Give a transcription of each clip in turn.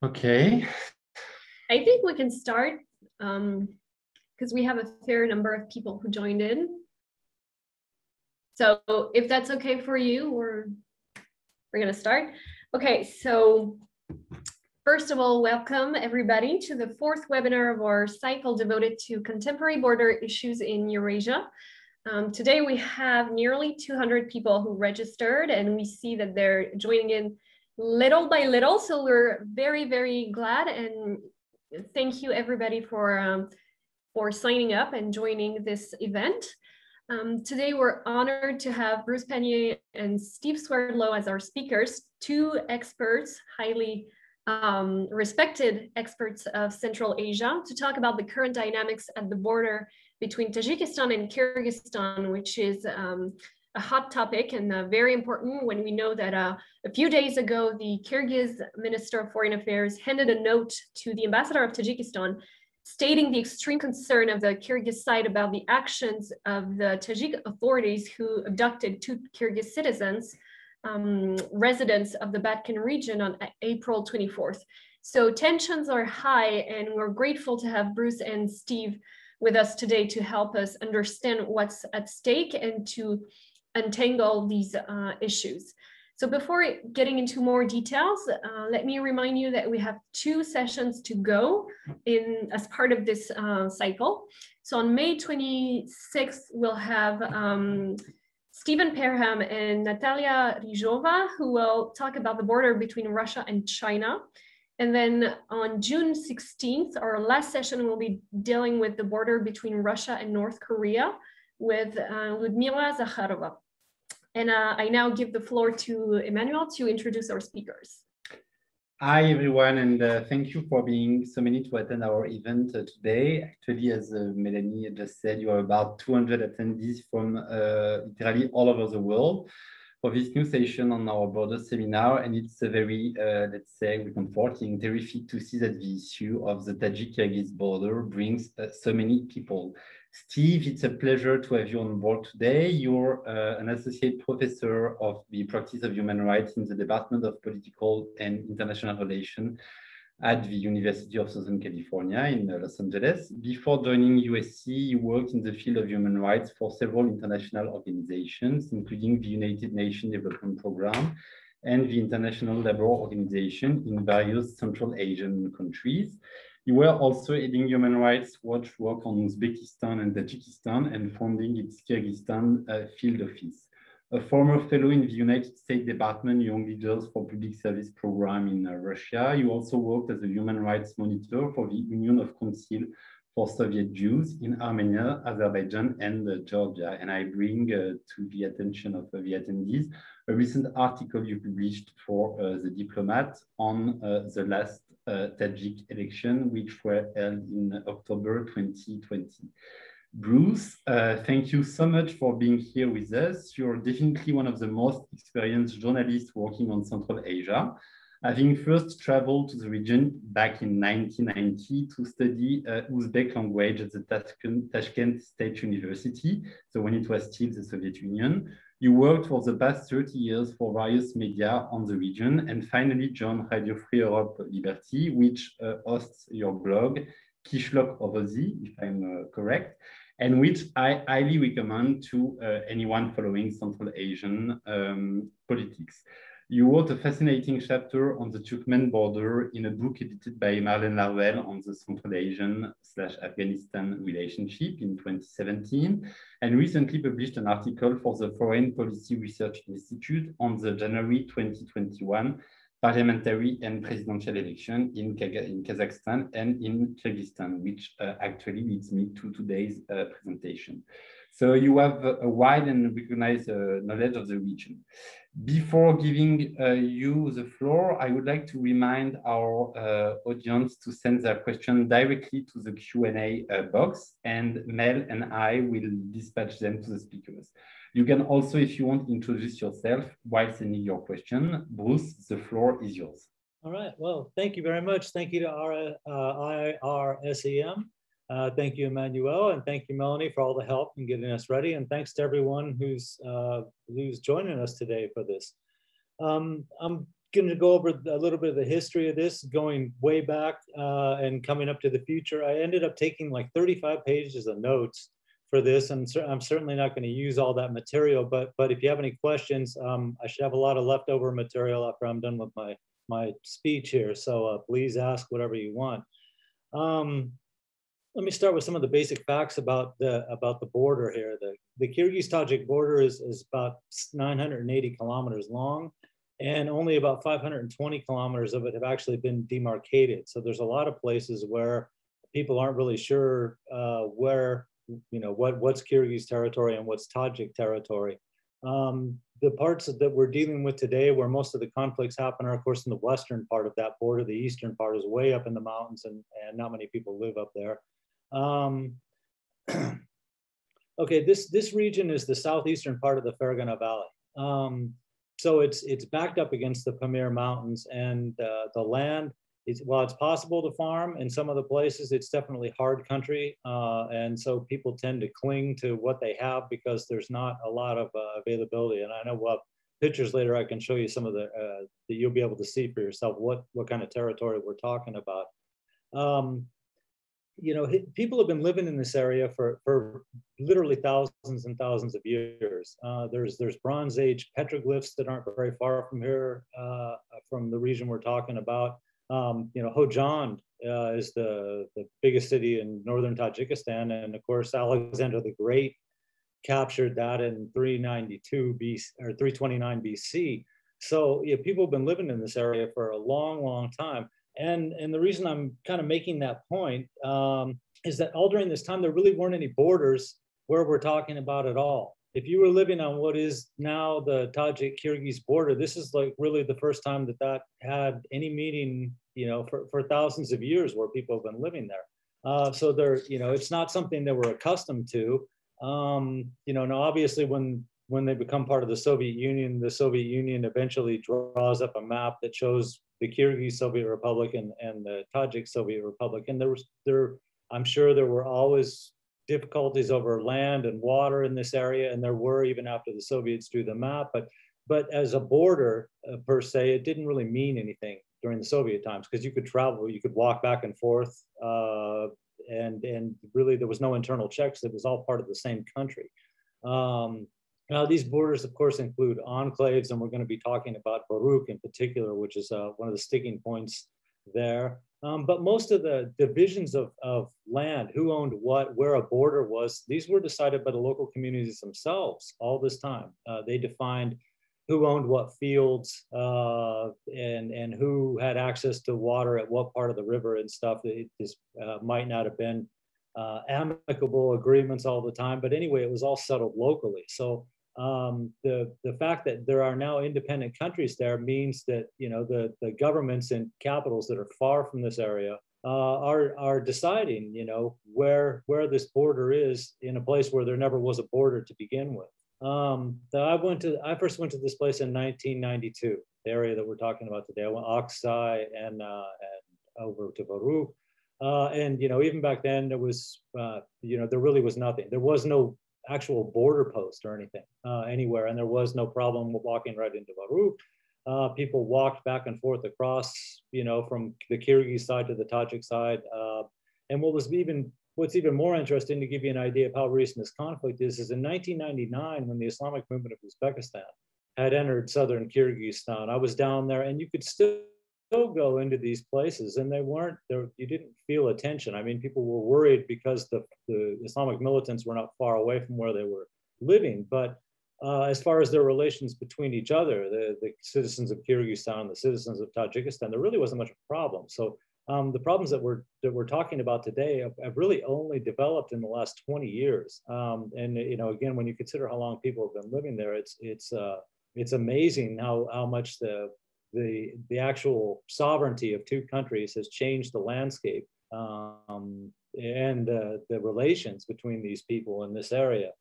Okay. I think we can start because we have a fair number of people who joined in. So if that's okay for you, we're going to start. Okay, so first of all, welcome everybody to the fourth webinar of our cycle devoted to contemporary border issues in Eurasia. Today we have nearly 200 people who registered, and we see that they're joining in little by little. So we're very, very glad, and thank you everybody for signing up and joining this event. Today we're honored to have Bruce Pannier and Steve Swerdlow as our speakers, two experts, highly respected experts of Central Asia, to talk about the current dynamics at the border between Tajikistan and Kirghizstan, which is a hot topic and very important when we know that a few days ago, the Kyrgyz Minister of Foreign Affairs handed a note to the ambassador of Tajikistan stating the extreme concern of the Kyrgyz side about the actions of the Tajik authorities who abducted two Kyrgyz citizens, residents of the Batken region on April 24th. So tensions are high, and we're grateful to have Bruce and Steve with us today to help us understand what's at stake and to untangle these issues. So before getting into more details, let me remind you that we have two sessions to go as part of this cycle. So on May 26th, we'll have Stephen Perham and Natalia Rizhova, who will talk about the border between Russia and China. And then on June 16th, our last session will be dealing with the border between Russia and North Korea with Ludmila Zakharova. And I now give the floor to Emmanuel to introduce our speakers. Hi, everyone, and thank you for being so many to attend our event today. Actually, as Melanie just said, you are about 200 attendees from literally all over the world for this new session on our border seminar. And it's a very, let's say, comforting, terrific to see that the issue of the Tajik-Kyrgyz border brings so many people. Steve, it's a pleasure to have you on board today. You're an associate professor of the practice of human rights in the Department of Political and International Relations at the University of Southern California in Los Angeles. Before joining USC, you worked in the field of human rights for several international organizations, including the United Nations Development Programme and the International Labour Organization in various Central Asian countries. You were also heading Human Rights Watch work on Uzbekistan and Tajikistan and founding its Kyrgyzstan field office. A former fellow in the United States Department Young Leaders for Public Service program in Russia, you also worked as a human rights monitor for the Union of Council for Soviet Jews in Armenia, Azerbaijan, and Georgia. And I bring to the attention of the attendees a recent article you published for The Diplomat on the last Tajik election, which were held in October 2020. Bruce, thank you so much for being here with us. You're definitely one of the most experienced journalists working on Central Asia, having first traveled to the region back in 1990 to study Uzbek language at the Tashkent State University, so when it was still the Soviet Union. You worked for the past 30 years for various media on the region and finally joined RadioFree Europe Liberty, which hosts your blog, Kishlok Ovozi, if I'm correct, and which I highly recommend to anyone following Central Asian politics. You wrote a fascinating chapter on the Turkmen border in a book edited by Marlène Larvel on the Central Asian/Afghanistan relationship in 2017, and recently published an article for the Foreign Policy Research Institute on the January 2021 parliamentary and presidential election in Kazakhstan and in Kyrgyzstan, which actually leads me to today's presentation. So you have a wide and recognized knowledge of the region. Before giving you the floor, I would like to remind our audience to send their question directly to the Q&A box, and Mel and I will dispatch them to the speakers. You can also, if you want, introduce yourself while sending your question. Bruce, the floor is yours. All right, well, thank you very much. Thank you to IRSEM. Thank you, Emmanuel, and thank you, Melanie, for all the help in getting us ready. And thanks to everyone who's joining us today for this. I'm going to go over a little bit of the history of this, going way back and coming up to the future. I ended up taking like 35 pages of notes for this, and I'm certainly not going to use all that material. But if you have any questions, I should have a lot of leftover material after I'm done with my speech here. So please ask whatever you want. Let me start with some of the basic facts about the border here. The Kyrgyz-Tajik border is about 980 kilometers long, and only about 520 kilometers of it have actually been demarcated. So there's a lot of places where people aren't really sure where, what's Kyrgyz territory and what's Tajik territory. The parts that we're dealing with today, where most of the conflicts happen, are of course in the western part of that border. The eastern part is way up in the mountains, and not many people live up there. Okay, this region is the southeastern part of the Fergana Valley. So it's backed up against the Pamir Mountains, and the land is, while it's possible to farm in some of the places, it's definitely hard country, and so people tend to cling to what they have because there's not a lot of availability. And I know pictures later I can show you some of the that you'll be able to see for yourself what kind of territory we're talking about. People have been living in this area for literally thousands and thousands of years. There's Bronze Age petroglyphs that aren't very far from here, from the region we're talking about. Hojand is the biggest city in northern Tajikistan, and of course Alexander the Great captured that in 392 BC or 329 BC. So people have been living in this area for a long time. And the reason I'm kind of making that point is that all during this time, there really weren't any borders where we're talking about at all. If you were living on what is now the Tajik-Kyrgyz border, this is like really the first time that had any meaning, for thousands of years where people have been living there. So they're, it's not something that we're accustomed to. Now obviously when they become part of the Soviet Union eventually draws up a map that shows the Kyrgyz Soviet Republic and the Tajik Soviet Republic. And I'm sure there were always difficulties over land and water in this area, and there were even after the Soviets drew the map. But as a border per se, it didn't really mean anything during the Soviet times, because you could travel, you could walk back and forth, and really there was no internal checks. It was all part of the same country. Now, these borders, of course, include enclaves, and we're going to be talking about Baruk in particular, which is one of the sticking points there. But most of the divisions of land, who owned what, where a border was, these were decided by the local communities themselves all this time. They defined who owned what fields and who had access to water at what part of the river and stuff. This might not have been amicable agreements all the time, but anyway, it was all settled locally. So the fact that there are now independent countries there means that the governments in capitals that are far from this area are deciding where this border is in a place where there never was a border to begin with. I first went to this place in 1992, the area that we're talking about today. I went Aksai and over to Baruk. And even back then there was there really was nothing. There was no actual border post or anything anywhere, and there was no problem with walking right into Baruk. People walked back and forth across, from the Kyrgyz side to the Tajik side. And what's even more interesting, to give you an idea of how recent this conflict is in 1999, when the Islamic movement of Uzbekistan had entered southern Kyrgyzstan, I was down there, and you could still go into these places, and they weren't there. You didn't feel a tension. I mean, people were worried because the Islamic militants were not far away from where they were living. But as far as their relations between each other, the citizens of Kyrgyzstan and the citizens of Tajikistan, there really wasn't much of a problem. So the problems that we're talking about today have really only developed in the last 20 years. And again, when you consider how long people have been living there, it's amazing how much the actual sovereignty of two countries has changed the landscape and the relations between these people in this area.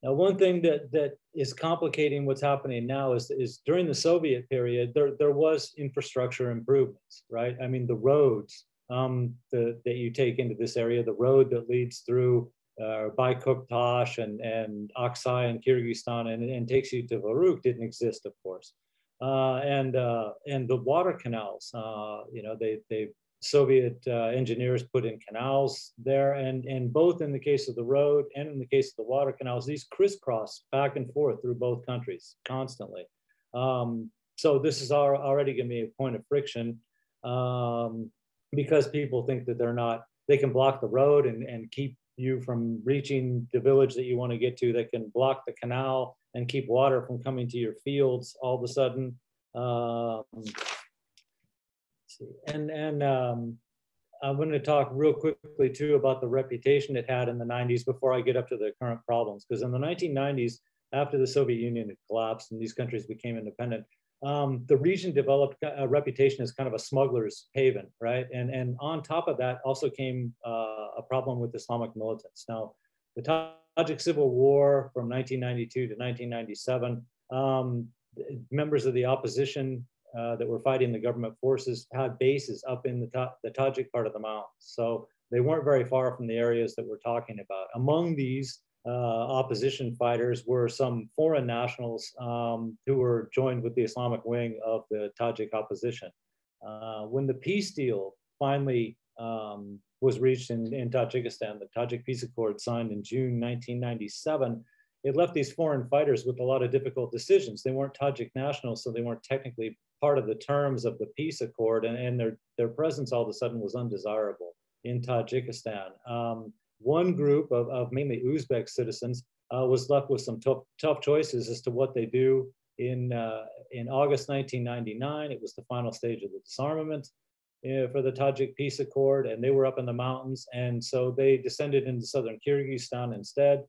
Now, one thing that is complicating what's happening now is during the Soviet period, there was infrastructure improvements, right? I mean, the roads that you take into this area, the road that leads through Baykuktash and Aksai and Kyrgyzstan and takes you to Baruk didn't exist, of course. and the water canals. You know, Soviet engineers put in canals there, and both in the case of the road and in the case of the water canals, these crisscross back and forth through both countries constantly. So this is already going to be a point of friction because people think that they can block the road and keep you from reaching the village that you want to get to. They can block the canal and keep water from coming to your fields all of a sudden. I'm going to talk real quickly too about the reputation it had in the 90s before I get up to the current problems. Because in the 1990s, after the Soviet Union had collapsed and these countries became independent, the region developed a reputation as kind of a smuggler's haven, right? And on top of that also came a problem with Islamic militants. Now, the Tajik Civil War from 1992 to 1997, members of the opposition that were fighting the government forces had bases up in the Tajik part of the mountains. So they weren't very far from the areas that we're talking about. Among these opposition fighters were some foreign nationals who were joined with the Islamic wing of the Tajik opposition. When the peace deal finally was reached in Tajikistan, the Tajik Peace Accord signed in June 1997, it left these foreign fighters with a lot of difficult decisions. They weren't Tajik nationals, so they weren't technically part of the terms of the peace accord, and their presence all of a sudden was undesirable in Tajikistan. One group of mainly Uzbek citizens was left with some tough choices as to what they do. In August 1999, it was the final stage of the disarmament for the Tajik Peace Accord, and they were up in the mountains, and so they descended into southern Kyrgyzstan instead.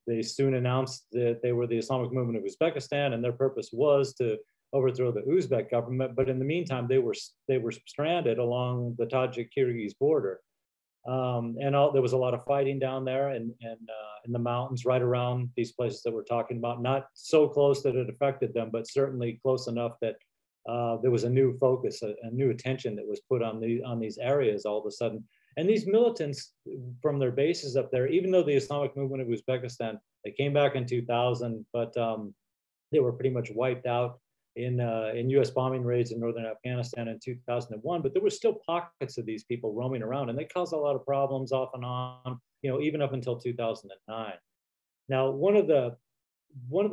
They soon announced that they were the Islamic movement of Uzbekistan, and their purpose was to overthrow the Uzbek government. But in the meantime, they were stranded along the Tajik-Kyrgyz border. There was a lot of fighting down there and in the mountains right around these places that we're talking about, not so close that it affected them, but certainly close enough that there was a new focus, a new attention that was put on these areas all of a sudden. And these militants from their bases up there, even though the Islamic movement of Uzbekistan, they came back in 2000, but they were pretty much wiped out in US bombing raids in northern Afghanistan in 2001, but there were still pockets of these people roaming around, and they caused a lot of problems off and on, you know, even up until 2009. Now, one of the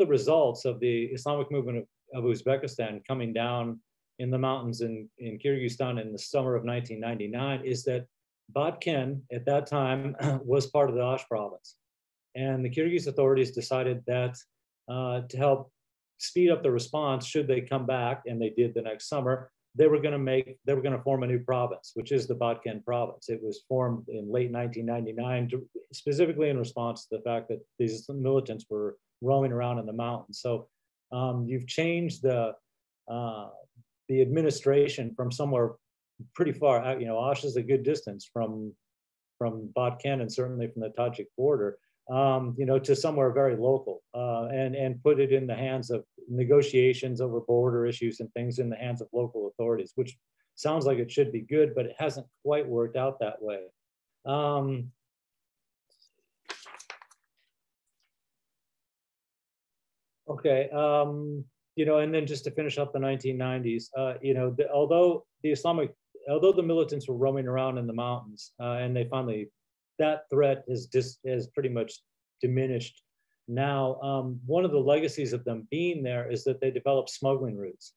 results of the Islamic movement of Uzbekistan coming down in the mountains in Kyrgyzstan in the summer of 1999 is that Batken at that time was part of the Osh province. And the Kyrgyz authorities decided that to help speed up the response, should they come back, and they did the next summer, they were going to form a new province, which is the Batken province. It was formed in late 1999, specifically in response to the fact that these militants were roaming around in the mountains. So you've changed the administration from somewhere pretty far out. You know, Osh is a good distance from Batken and certainly from the Tajik border. You know, to somewhere very local, and put it in the hands of negotiations over border issues and things in the hands of local authorities, which sounds like it should be good, but it hasn't quite worked out that way. Okay, you know, and then just to finish up the 1990s, you know, although the militants were roaming around in the mountains, and they finally, that threat has pretty much diminished now. One of the legacies of them being there is that they developed smuggling routes.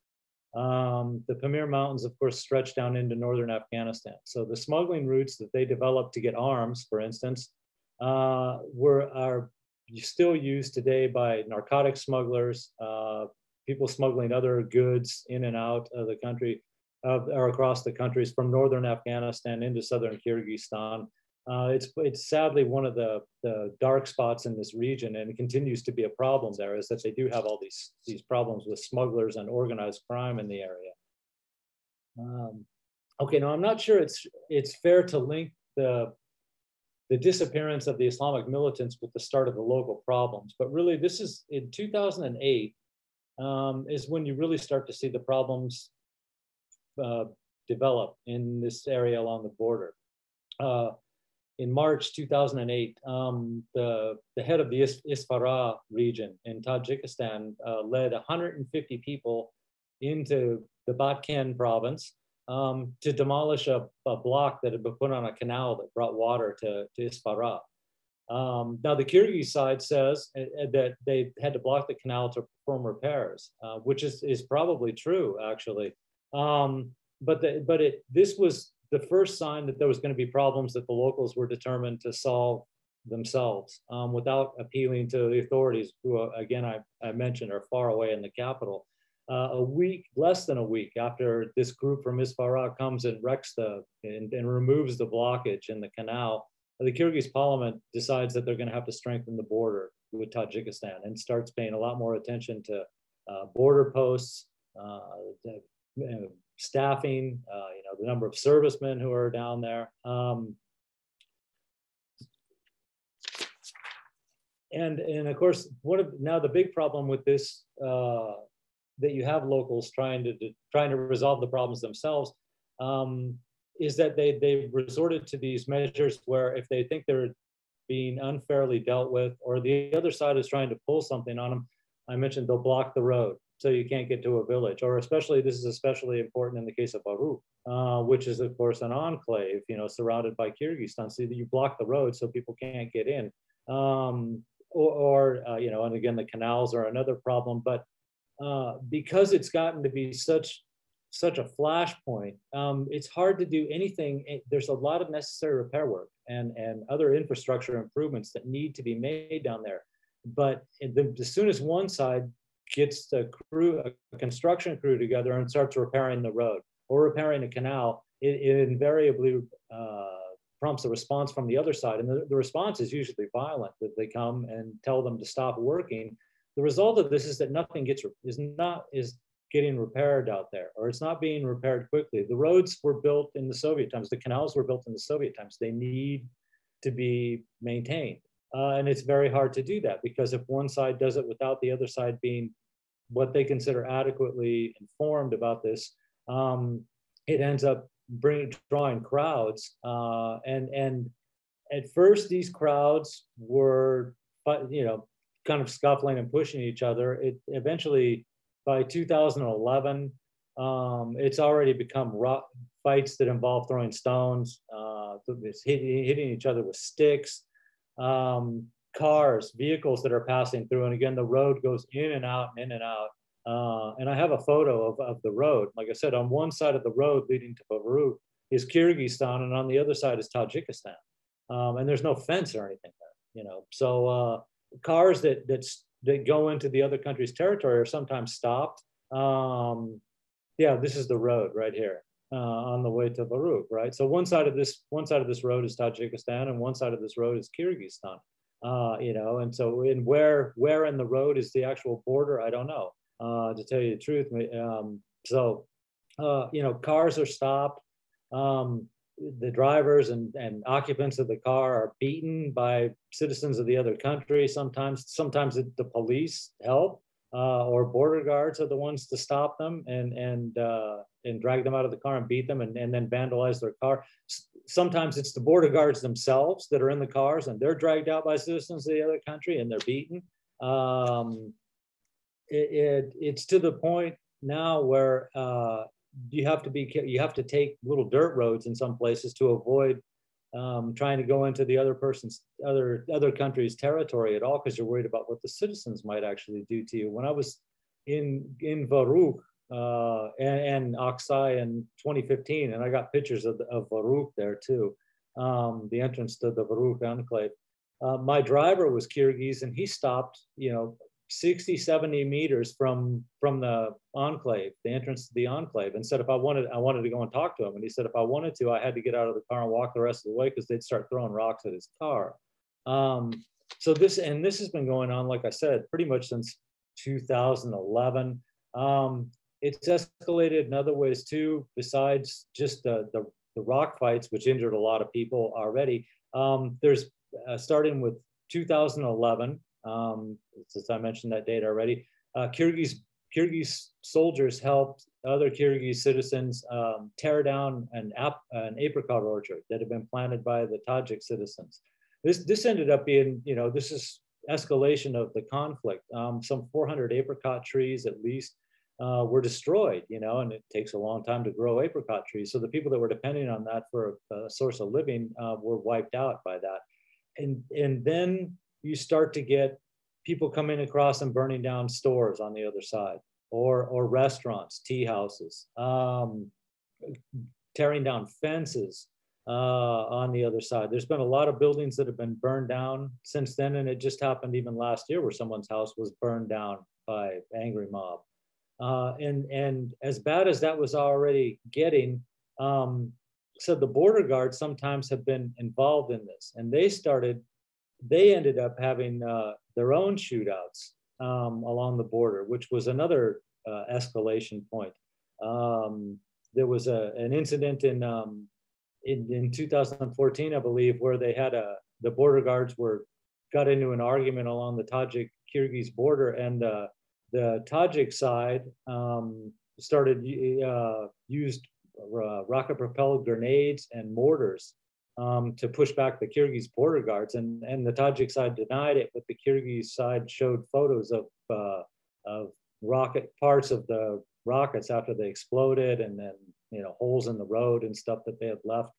The Pannier Mountains, of course, stretch down into northern Afghanistan. So the smuggling routes that they developed to get arms, for instance, are still used today by narcotic smugglers, people smuggling other goods in and out of the country, or across the countries from northern Afghanistan into southern Kyrgyzstan. It's sadly one of the dark spots in this region, and it continues to be a problem there, is that they do have all these problems with smugglers and organized crime in the area. Okay, now I'm not sure it's fair to link the disappearance of the Islamic militants with the start of the local problems, but really this is in 2008 is when you really start to see the problems develop in this area along the border. in March 2008, the head of the Isfara region in Tajikistan led 150 people into the Batken province to demolish a block that had been put on a canal that brought water to Isfara. Now, the Kyrgyz side says that they had to block the canal to perform repairs, which is probably true, actually. This was the first sign that there was going to be problems that the locals were determined to solve themselves without appealing to the authorities, who, again, I mentioned are far away in the capital. Less than a week after this group from Isfara comes and wrecks and removes the blockage in the canal, the Kyrgyz parliament decides that they're going to have to strengthen the border with Tajikistan and starts paying a lot more attention to border posts, staffing, the number of servicemen who are down there. And of course, now the big problem with this, that you have locals trying to resolve the problems themselves, is that they've resorted to these measures where if they think they're being unfairly dealt with, or the other side is trying to pull something on them, I mentioned they'll block the road so you can't get to a village. Or this is especially important in the case of Baruk, which is of course an enclave, surrounded by Kyrgyzstan. So you block the road so people can't get in. And again, the canals are another problem. But because it's gotten to be such a flashpoint, it's hard to do anything. There's a lot of necessary repair work and other infrastructure improvements that need to be made down there. But as soon as one side gets a construction crew together and starts repairing the road or repairing a canal, it invariably prompts a response from the other side. And the response is usually violent, that they come and tell them to stop working. The result of this is that nothing is getting repaired out there, or it's not being repaired quickly. The roads were built in the Soviet times. The canals were built in the Soviet times. They need to be maintained. And it's very hard to do that, because if one side does it without the other side being what they consider adequately informed about this, it ends up drawing crowds. And at first, these crowds were, kind of scuffling and pushing each other. It eventually, by 2011, it's already become fights that involve throwing stones, hitting each other with sticks, cars, vehicles that are passing through. And again, the road goes in and out and in and out. And I have a photo of the road. Like I said, on one side of the road leading to Bavaruk is Kyrgyzstan, and on the other side is Tajikistan. And there's no fence or anything there, So cars that go into the other country's territory are sometimes stopped. This is the road right here on the way to Bavaruk, right? So one side of this road is Tajikistan, and one side of this road is Kyrgyzstan. And so where in the road is the actual border, I don't know, to tell you the truth. Cars are stopped. The drivers and occupants of the car are beaten by citizens of the other country. Sometimes the police help, or border guards are the ones to stop them and drag them out of the car and beat them and then vandalize their car. Sometimes it's the border guards themselves that are in the cars and they're dragged out by citizens of the other country and they're beaten. It's to the point now where you have to take little dirt roads in some places to avoid trying to go into the other country's territory at all, because you're worried about what the citizens might actually do to you. When I was in Bavaruk and Aksai in 2015, and I got pictures of Bavaruk there too, the entrance to the Bavaruk enclave. My driver was Kyrgyz, and he stopped, 60, 70 meters from the enclave, the entrance to the enclave, and said if I wanted to go and talk to him. And he said if I wanted to, I had to get out of the car and walk the rest of the way because they'd start throwing rocks at his car. So this has been going on, like I said, pretty much since 2011. It's escalated in other ways too, besides just the rock fights, which injured a lot of people already. There's starting with 2011, since I mentioned that date already, Kyrgyz Kyrgyz soldiers helped other Kyrgyz citizens tear down an apricot orchard that had been planted by the Tajik citizens. This ended up being, this is escalation of the conflict. Some 400 apricot trees at least were destroyed, and it takes a long time to grow apricot trees. So the people that were depending on that for a source of living were wiped out by that. And then you start to get people coming across and burning down stores on the other side, or restaurants, tea houses, tearing down fences on the other side. There's been a lot of buildings that have been burned down since then, and it just happened even last year where someone's house was burned down by an angry mob. And as bad as that was already getting, so the border guards sometimes have been involved in this, and they ended up having their own shootouts along the border, which was another escalation point. There was an incident in 2014, I believe, where they had the border guards got into an argument along the Tajik-Kyrgyz border, and the Tajik side used rocket-propelled grenades and mortars to push back the Kyrgyz border guards, and the Tajik side denied it, but the Kyrgyz side showed photos of rocket parts of the rockets after they exploded, and then holes in the road and stuff that they had left.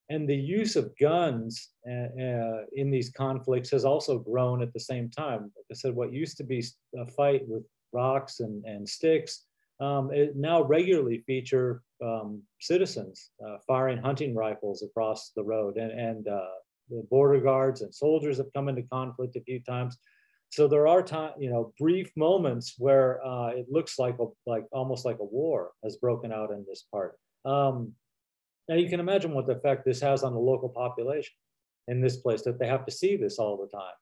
And the use of guns in these conflicts has also grown at the same time. Like I said, what used to be a fight with rocks and sticks, it now regularly feature citizens firing hunting rifles across the road, and the border guards and soldiers have come into conflict a few times. So there are brief moments where it looks like almost like a war has broken out in this part. Now you can imagine what the effect this has on the local population in this place, that they have to see this all the time.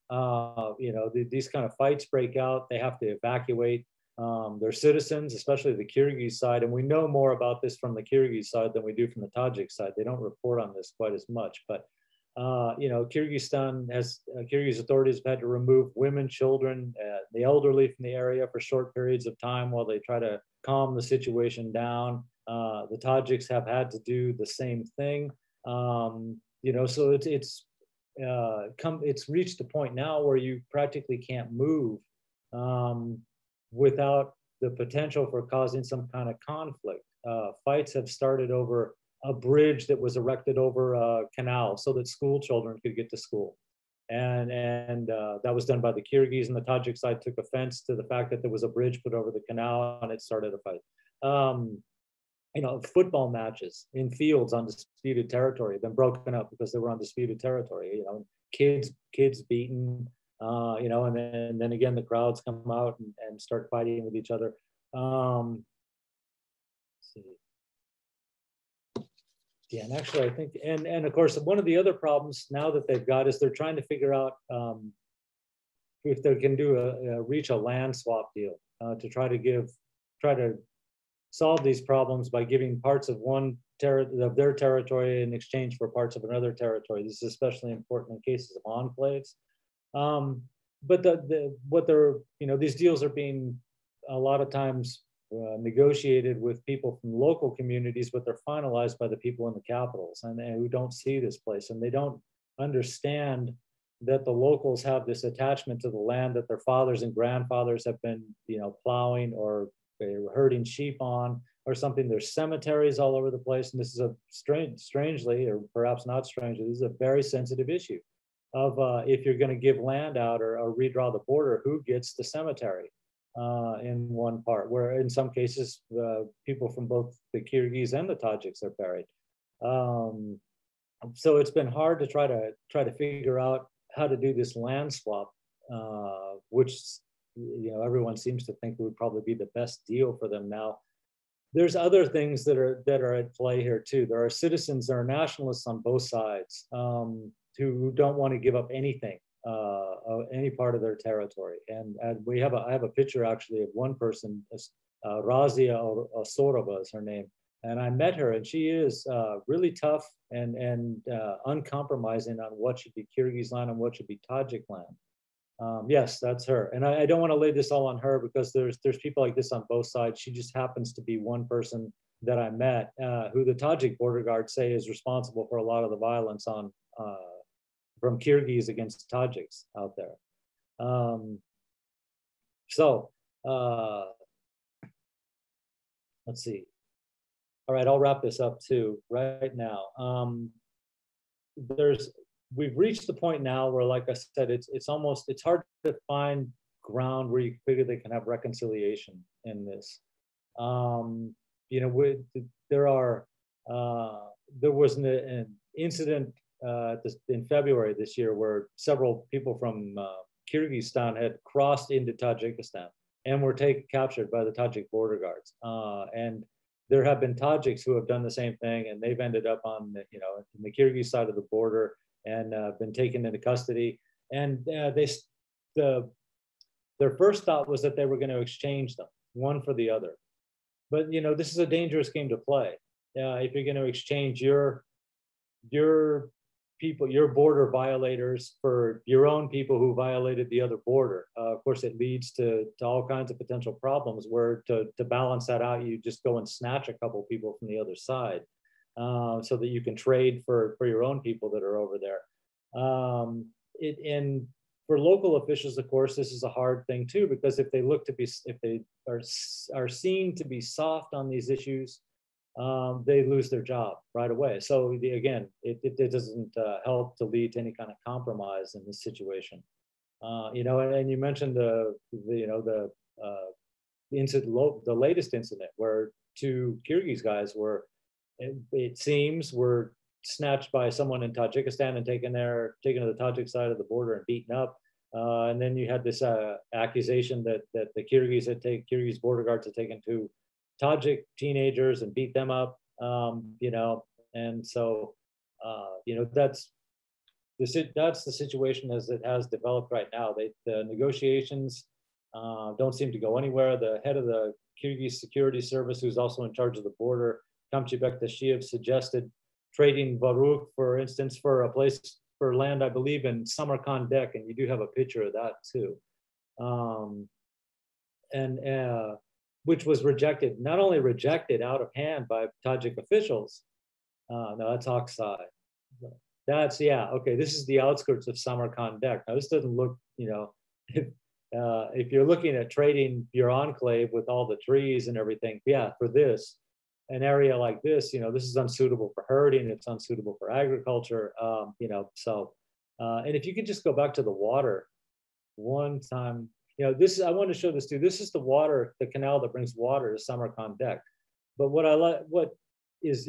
These kind of fights break out, they have to evacuate their citizens, especially the Kyrgyz side. And we know more about this from the Kyrgyz side than we do from the Tajik side. They don't report on this quite as much, but Kyrgyz authorities have had to remove women, children, the elderly from the area for short periods of time while they try to calm the situation down. The Tajiks have had to do the same thing. So it's reached a point now where you practically can't move without the potential for causing some kind of conflict. Fights have started over a bridge that was erected over a canal so that school children could get to school. And that was done by the Kyrgyz, and the Tajik side took offense to the fact that there was a bridge put over the canal, and it started a fight. Football matches in fields on disputed territory have been broken up because they were on disputed territory. Kids beaten, and then again the crowds come out and start fighting with each other. Let's see. Yeah, and actually I think, and of course, one of the other problems now that they've got is they're trying to figure out if they can reach a land swap deal to try to solve these problems by giving parts of of their territory in exchange for parts of another territory. This is especially important in cases of enclaves. But these deals are being a lot of times negotiated with people from local communities, but they're finalized by the people in the capitals and who don't see this place, and they don't understand that the locals have this attachment to the land that their fathers and grandfathers have been, plowing or herding sheep on or something. There's cemeteries all over the place, and this is strangely, or perhaps not strangely, this is a very sensitive issue of if you're going to give land out or redraw the border, who gets the cemetery in one part, where in some cases people from both the Kyrgyz and the Tajiks are buried. So it's been hard to try to figure out how to do this land swap, which everyone seems to think would probably be the best deal for them now. There's other things that are at play here too. There are citizens, there are nationalists on both sides who don't want to give up anything, any part of their territory. And I have a picture actually of one person, Razia Osorova is her name. And I met her, and she is really tough and uncompromising on what should be Kyrgyz land and what should be Tajik land. Yes, that's her. And I don't want to lay this all on her because there's people like this on both sides. She just happens to be one person that I met who the Tajik border guards say is responsible for a lot of the violence on from Kyrgyz against Tajiks out there. Let's see. All right, I'll wrap this up too right now. We've reached the point now where, like I said, it's hard to find ground where you figure they can have reconciliation in this. You know, there was an incident in February this year where several people from Kyrgyzstan had crossed into Tajikistan and were captured by the Tajik border guards. And there have been Tajiks who have done the same thing, and they've ended up on the, you know, in the Kyrgyz side of the border and been taken into custody. And their first thought was that they were going to exchange them, one for the other. But you know, this is a dangerous game to play. If you're going to exchange your people, your border violators for your own people who violated the other border, of course, it leads to all kinds of potential problems. Where to balance that out, you just go and snatch a couple people from the other side, so that you can trade for your own people that are over there. And for local officials, of course, this is a hard thing too, because if they are seen to be soft on these issues, they lose their job right away. So again, it doesn't help to lead to any kind of compromise in this situation. You know, and you mentioned the latest incident where two Kyrgyz guys were, it seems, were snatched by someone in Tajikistan and taken to the Tajik side of the border and beaten up. And then you had this accusation that the Kyrgyz border guards had taken two Tajik teenagers and beat them up. You know, and so you know, that's the situation as it has developed right now. The negotiations don't seem to go anywhere. The head of the Kyrgyz security service, who's also in charge of the border, Kamchibek Tashiyev, suggested trading Varuk, for instance, for a place for land, I believe, in Samarkand Dek, and you do have a picture of that too. Which was rejected, not only rejected out of hand by Tajik officials. No, that's Oksai. That's, yeah, okay, this is the outskirts of Samarkand Dek. Now this doesn't look, you know, if you're looking at trading your enclave with all the trees and everything, yeah, for this, an area like this, you know, this is unsuitable for herding, it's unsuitable for agriculture, you know, so, and if you could just go back to the water one time, you know, I want to show this too. This is the water, the canal that brings water to Samarkand Dek. But what is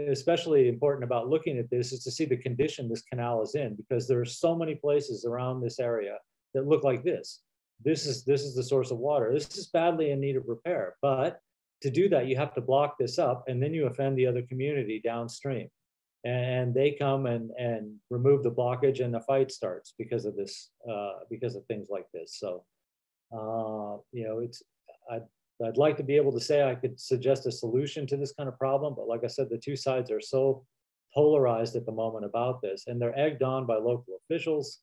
especially important about looking at this is to see the condition this canal is in, because there are so many places around this area that look like this. This is the source of water. This is badly in need of repair, but to do that, you have to block this up, and then you offend the other community downstream. And they come and remove the blockage, and the fight starts because of this, because of things like this. So, you know, I'd like to be able to say I could suggest a solution to this kind of problem, but like I said, the two sides are so polarized at the moment about this, and they're egged on by local officials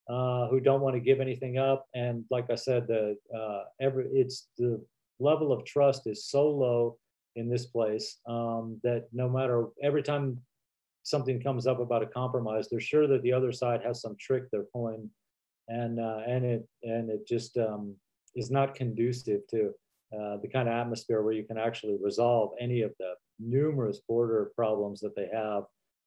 who don't want to give anything up. And like I said, the level of trust is so low in this place that no matter, every time something comes up about a compromise, they're sure that the other side has some trick they're pulling, and it just is not conducive to the kind of atmosphere where you can actually resolve any of the numerous border problems that they have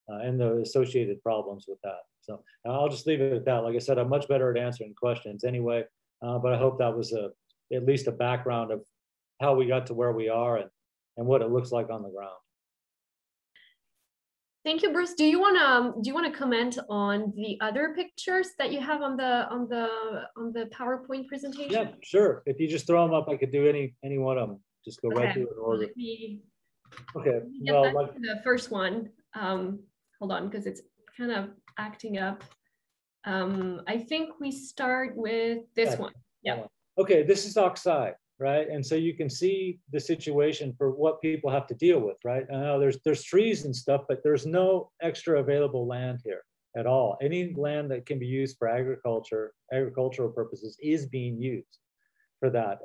and the associated problems with that. So I'll just leave it at that. Like I said, I'm much better at answering questions anyway, but I hope that was at least a background of how we got to where we are and what it looks like on the ground. Thank you, Bruce. Do you want to comment on the other pictures that you have on the PowerPoint presentation? Yeah, sure. If you just throw them up, I could do any one of them. Just go right through in order. Okay. Well, back to the first one. Hold on, because it's kind of acting up. I think we start with this one. Yeah. Okay, this is Oksai, right? And so you can see the situation for what people have to deal with, right? There's trees and stuff, but there's no extra available land here. at all. Any land that can be used for agricultural purposes is being used for that.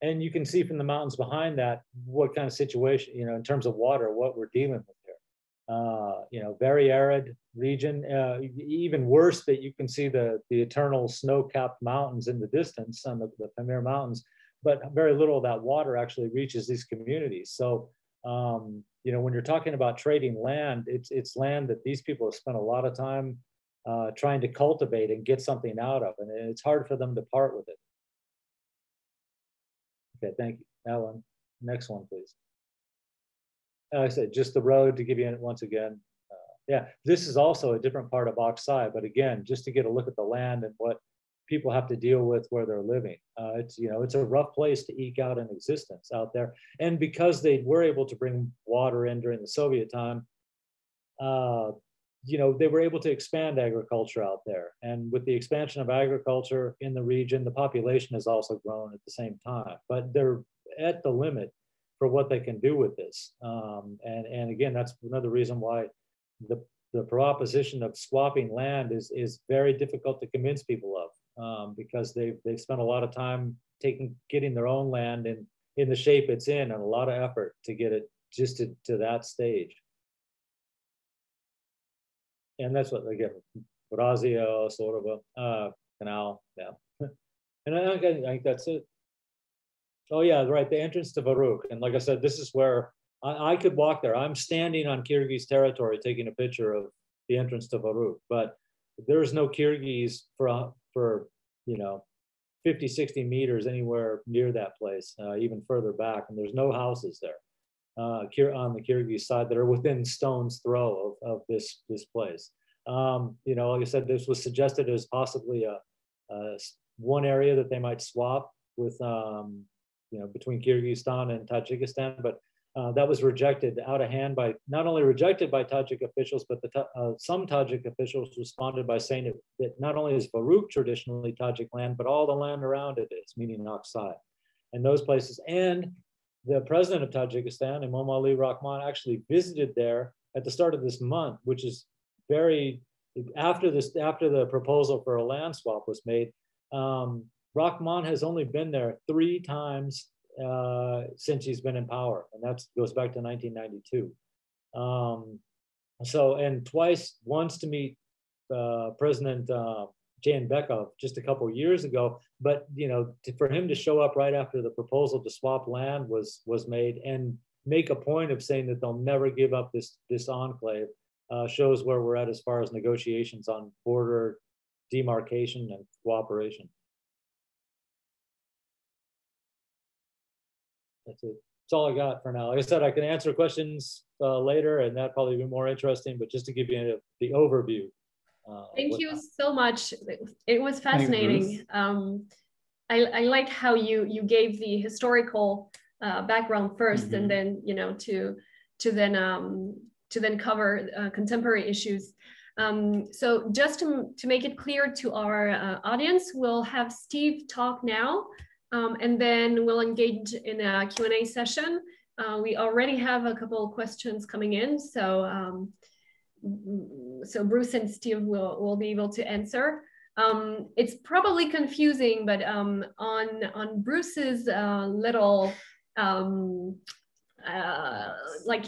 And you can see from the mountains behind that what kind of situation, in terms of water, what we're dealing with here. Very arid region. Even worse, that you can see the eternal snow-capped mountains in the distance on the Pannier Mountains, but very little of that water actually reaches these communities. So, when you're talking about trading land, it's land that these people have spent a lot of time trying to cultivate and get something out of, and it's hard for them to part with it. Okay, thank you. That one. Next one, please. I said just the road to give you once again. Yeah, this is also a different part of Aksai, but again, just to get a look at the land and what people have to deal with where they're living. It's a rough place to eke out an existence out there. And because they were able to bring water in during the Soviet time, they were able to expand agriculture out there. And with the expansion of agriculture in the region, the population has also grown at the same time, but they're at the limit for what they can do with this. And again, that's another reason why the proposition of swapping land is very difficult to convince people of, because they've spent a lot of time getting their own land in the shape it's in, and a lot of effort to get it just to that stage. And that's what, again, Brazio, sort of a canal, yeah. And I think that's it. Oh yeah, right, the entrance to Varuk. And like I said, this is where I could walk there. I'm standing on Kyrgyz territory taking a picture of the entrance to Varuk, but there's no Kyrgyz for 50, 60 meters anywhere near that place, even further back, and there's no houses there on the Kyrgyz side that are within stone's throw of this place. Like I said, this was suggested as possibly one area that they might swap with, between Kyrgyzstan and Tajikistan, but that was rejected out of hand not only rejected by Tajik officials, but some Tajik officials responded by saying that not only is Varuk traditionally Tajik land, but all the land around it is, meaning Aksai, and those places. And the president of Tajikistan, Emomali Rahman, actually visited there at the start of this month, which is after the proposal for a land swap was made. Rahman has only been there 3 times since he's been in power, and that goes back to 1992. And once to meet President Jayinbekov just a couple of years ago, but for him to show up right after the proposal to swap land was made and make a point of saying that they'll never give up this enclave shows where we're at as far as negotiations on border demarcation and cooperation. That's it. That's all I got for now. Like I said, I can answer questions later, and that'd probably be more interesting, but just to give you the overview. Thank you so much. It was fascinating. I like how you gave the historical background first, and then to then cover contemporary issues. So just to make it clear to our audience, we'll have Steve talk now, and then we'll engage in a Q&A session. We already have a couple of questions coming in, so Bruce and Steve will be able to answer. It's probably confusing, but on Bruce's little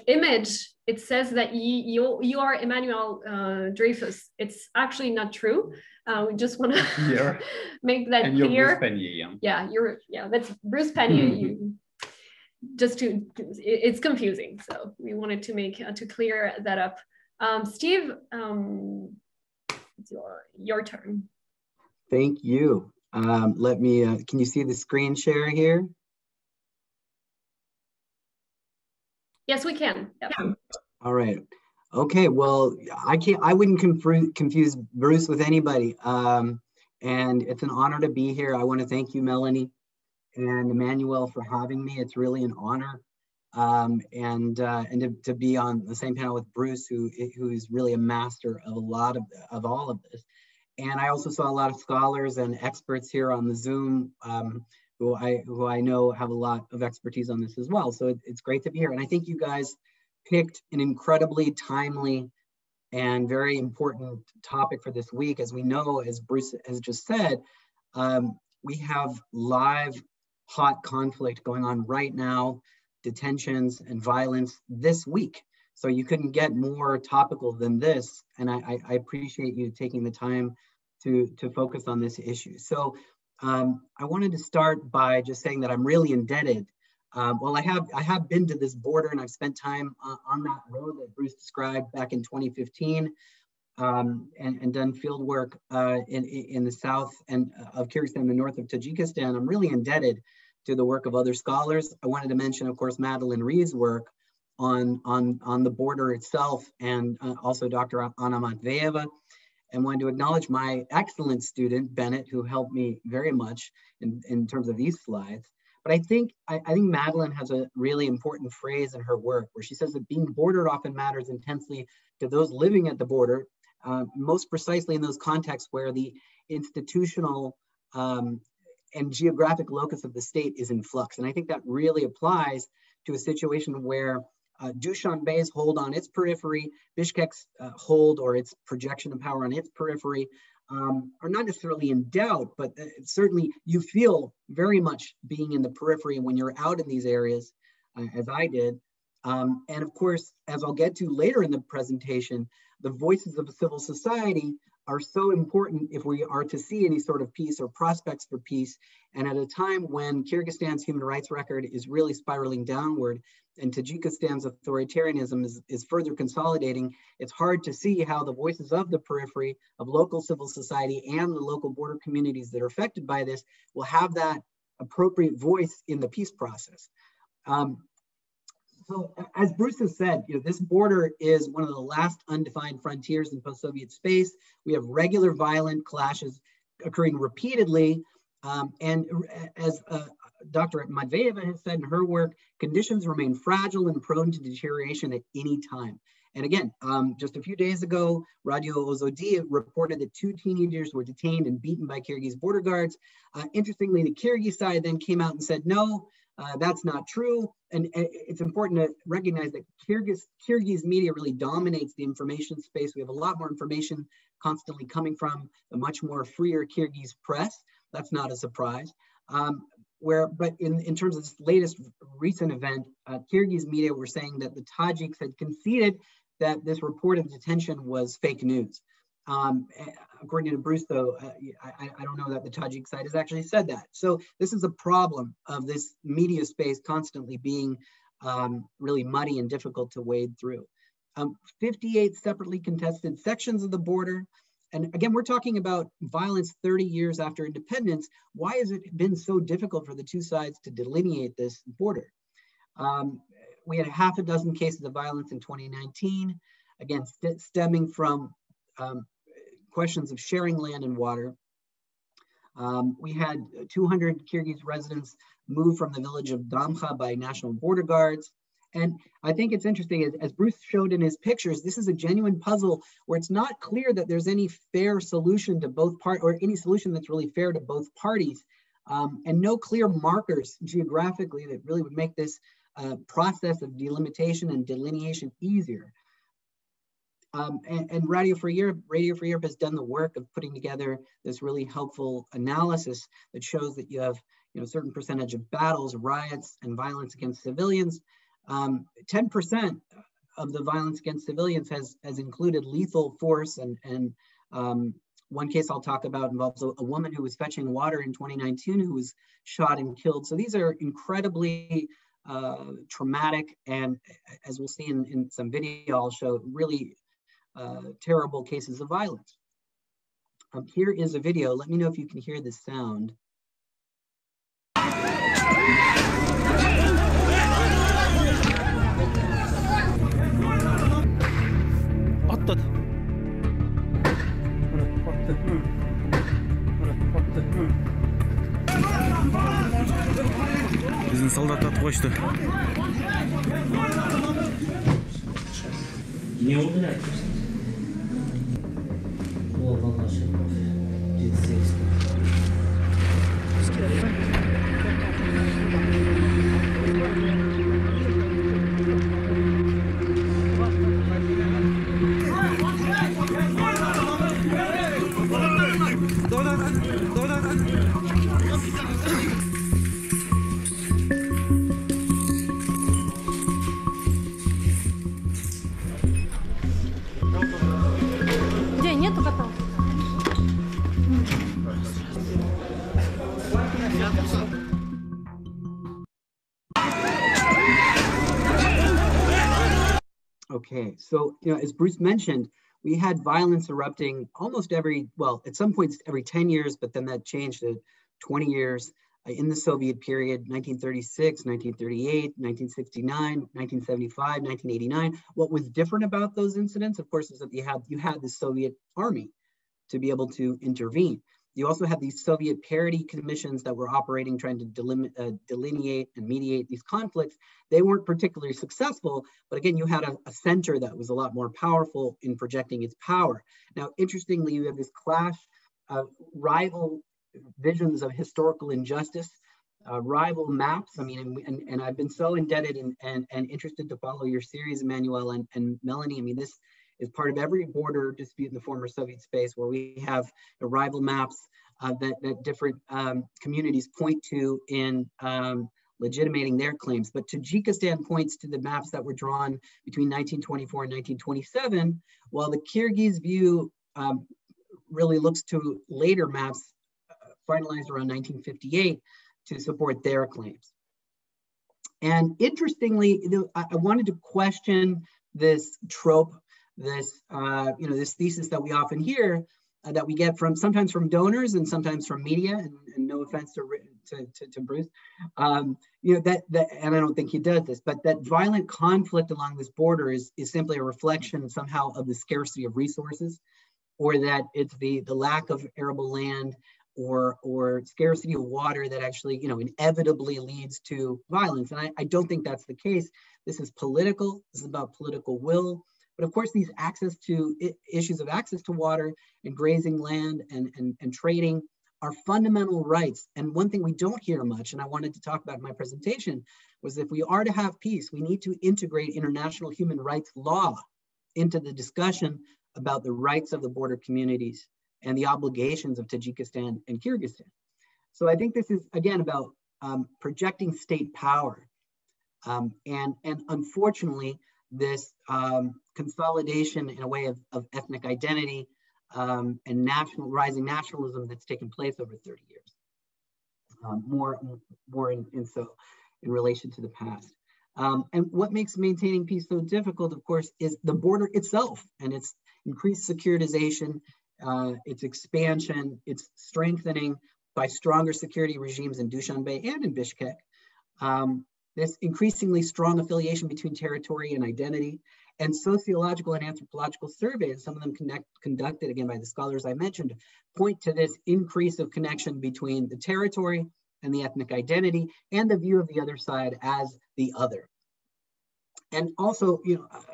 image, it says that you are Emmanuel Dreyfus. It's actually not true. We just want to make that and clear. You're Bruce Pannier, yeah, that's Bruce Pannier. It's confusing, so we wanted to clear that up. Steve, it's your turn. Thank you. Let me, can you see the screen share here? Yes, we can. Yep. All right. Okay, well, I wouldn't confuse Bruce with anybody. And it's an honor to be here. I want to thank you, Melanie and Emmanuel, for having me. It's really an honor. And to be on the same panel with Bruce, who is really a master of all of this. And I also saw a lot of scholars and experts here on the Zoom who I know have a lot of expertise on this as well. So it's great to be here. And I think you guys picked an incredibly timely and very important topic for this week. As we know, as Bruce has just said, we have live hot conflict going on right now, detentions and violence this week. So you couldn't get more topical than this. And I appreciate you taking the time to focus on this issue. So I wanted to start by just saying that I'm really indebted. Well, I have been to this border, and I've spent time on that road that Bruce described back in 2015, and done field work in the south and of Kyrgyzstan, the north of Tajikistan. I'm really indebted to the work of other scholars. I wanted to mention, of course, Madeline Ree's work on the border itself, and also Dr. Anna Matveyeva, and wanted to acknowledge my excellent student, Bennett, who helped me very much in terms of these slides. But I think Madeline has a really important phrase in her work where she says that being bordered often matters intensely to those living at the border, most precisely in those contexts where the institutional and geographic locus of the state is in flux. And I think that really applies to a situation where Dushanbe's hold on its periphery, Bishkek's hold or its projection of power on its periphery are not necessarily in doubt, but certainly you feel very much being in the periphery when you're out in these areas, as I did. And of course, as I'll get to later in the presentation, the voices of civil society are so important if we are to see any sort of peace or prospects for peace. And at a time when Kyrgyzstan's human rights record is really spiraling downward and Tajikistan's authoritarianism is further consolidating, it's hard to see how the voices of the periphery, of local civil society and the local border communities that are affected by this will have that appropriate voice in the peace process. So as Bruce has said, this border is one of the last undefined frontiers in post-Soviet space. We have regular violent clashes occurring repeatedly. And as Dr. Matveyeva has said in her work, conditions remain fragile and prone to deterioration at any time. And again, just a few days ago, Radio Ozodi reported that 2 teenagers were detained and beaten by Kyrgyz border guards. Interestingly, the Kyrgyz side then came out and said, no, that's not true. And it's important to recognize that Kyrgyz media really dominates the information space. We have a lot more information constantly coming from the much more freer Kyrgyz press. That's not a surprise. But in terms of this latest recent event, Kyrgyz media were saying that the Tajiks had conceded that this reported detention was fake news. According to Bruce, though, I don't know that the Tajik side has actually said that. So this is a problem of this media space constantly being really muddy and difficult to wade through. 58 separately contested sections of the border. And again, we're talking about violence 30 years after independence. Why has it been so difficult for the two sides to delineate this border? We had 6 cases of violence in 2019, again, stemming from questions of sharing land and water. We had 200 Kyrgyz residents moved from the village of Damkha by National Border Guards. And I think it's interesting, as Bruce showed in his pictures, this is a genuine puzzle where it's not clear that there's any fair solution to both parties, or any solution that's really fair to both parties, and no clear markers geographically that really would make this process of delimitation and delineation easier. And Radio Free Europe has done the work of putting together this really helpful analysis that shows that you have a certain percentage of battles, riots, and violence against civilians. 10% of the violence against civilians has included lethal force, and one case I'll talk about involves a woman who was fetching water in 2019 who was shot and killed. So these are incredibly traumatic, and as we'll see in some video I'll show, really terrible cases of violence. Here is a video. Let me know if you can hear the sound. Bizim soldat atып koştu. Ne oldu ne? O vallahi şey. Okay, so as Bruce mentioned, we had violence erupting almost at some points every 10 years, but then that changed to 20 years in the Soviet period, 1936, 1938, 1969, 1975, 1989. What was different about those incidents, of course, is that you had the Soviet army to be able to intervene. You also had these Soviet parity commissions that were operating, trying to delineate and mediate these conflicts. They weren't particularly successful, but again, you had a center that was a lot more powerful in projecting its power. Now, interestingly, you have this clash of rival visions of historical injustice, rival maps. I mean, and I've been so indebted and interested to follow your series, Emmanuel and Melanie. I mean, this is part of every border dispute in the former Soviet space, where we have rival maps that different communities point to in legitimating their claims. But Tajikistan points to the maps that were drawn between 1924 and 1927, while the Kyrgyz view really looks to later maps finalized around 1958 to support their claims. And interestingly, I wanted to question this trope, this this thesis that we often hear, that we get sometimes from donors and sometimes from media, and no offense to Bruce, and I don't think he does this, but that violent conflict along this border is simply a reflection somehow of the scarcity of resources, or that it's the lack of arable land or scarcity of water that actually inevitably leads to violence. And I don't think that's the case. This is political. This is about political will. But of course, these issues of access to water and grazing land and trading are fundamental rights. And one thing we don't hear much, and I wanted to talk about in my presentation, was if we are to have peace, we need to integrate international human rights law into the discussion about the rights of the border communities and the obligations of Tajikistan and Kirghizstan. So I think this is, again, about projecting state power. And unfortunately, this consolidation in a way of ethnic identity and rising nationalism that's taken place over 30 years, more in relation to the past. And what makes maintaining peace so difficult, of course, is the border itself and its increased securitization, its expansion, its strengthening by stronger security regimes in Dushanbe and in Bishkek. This increasingly strong affiliation between territory and identity, and sociological and anthropological surveys, some of them conducted again by the scholars I mentioned, point to this increase of connection between the territory and the ethnic identity and the view of the other side as the other. And also,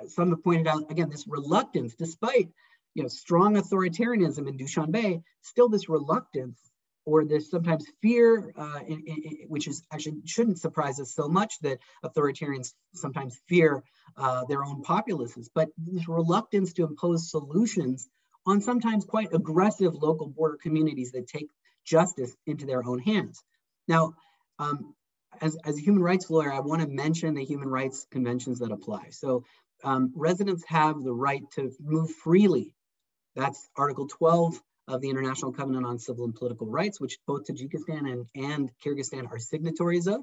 some have pointed out, again, this reluctance, despite strong authoritarianism in Dushanbe, still this reluctance or this sometimes fear, which is actually shouldn't surprise us so much that authoritarians sometimes fear their own populaces, but this reluctance to impose solutions on sometimes quite aggressive local border communities that take justice into their own hands. Now, as a human rights lawyer, I want to mention the human rights conventions that apply. So residents have the right to move freely. That's Article 12 of the International Covenant on Civil and Political Rights, which both Tajikistan and Kyrgyzstan are signatories of.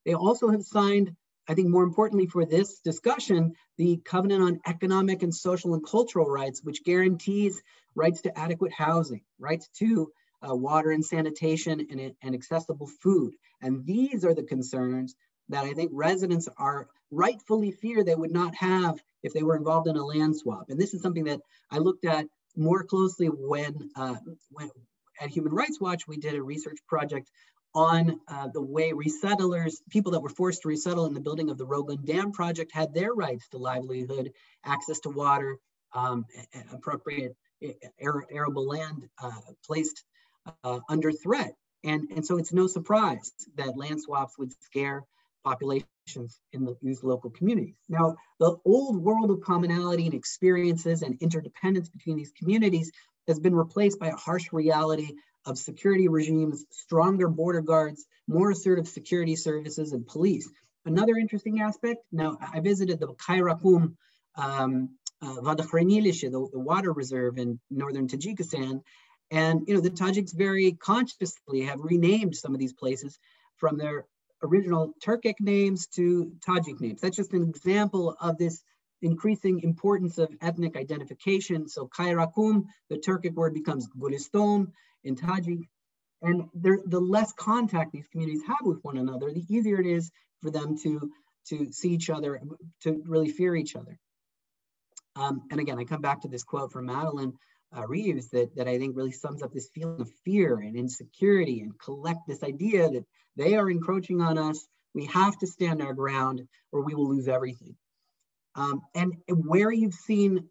They also have signed, I think more importantly for this discussion, the Covenant on Economic and Social and Cultural Rights, which guarantees rights to adequate housing, rights to water and sanitation and accessible food. And these are the concerns that I think residents are rightfully fear they would not have if they were involved in a land swap. And this is something that I looked at more closely when at Human Rights Watch, we did a research project on the way resettlers, people that were forced to resettle in the building of the Rogun Dam project, had their rights to livelihood, access to water, appropriate arable land placed under threat. And so it's no surprise that land swaps would scare populations in these local communities. Now, the old world of commonality and experiences and interdependence between these communities has been replaced by a harsh reality of security regimes, stronger border guards, more assertive security services and police. Another interesting aspect, now I visited the Kayrakum Vodokhranilishe, the water reserve in northern Tajikistan, and the Tajiks very consciously have renamed some of these places from their original Turkic names to Tajik names. That's just an example of this increasing importance of ethnic identification. So Kayrakum, the Turkic word, becomes Gulistan in Tajik. And the less contact these communities have with one another, the easier it is for them to see each other, to really fear each other. And again, I come back to this quote from Madeline Reeves that I think really sums up this feeling of fear and insecurity, and collect this idea that they are encroaching on us. We have to stand our ground or we will lose everything. And where you've seen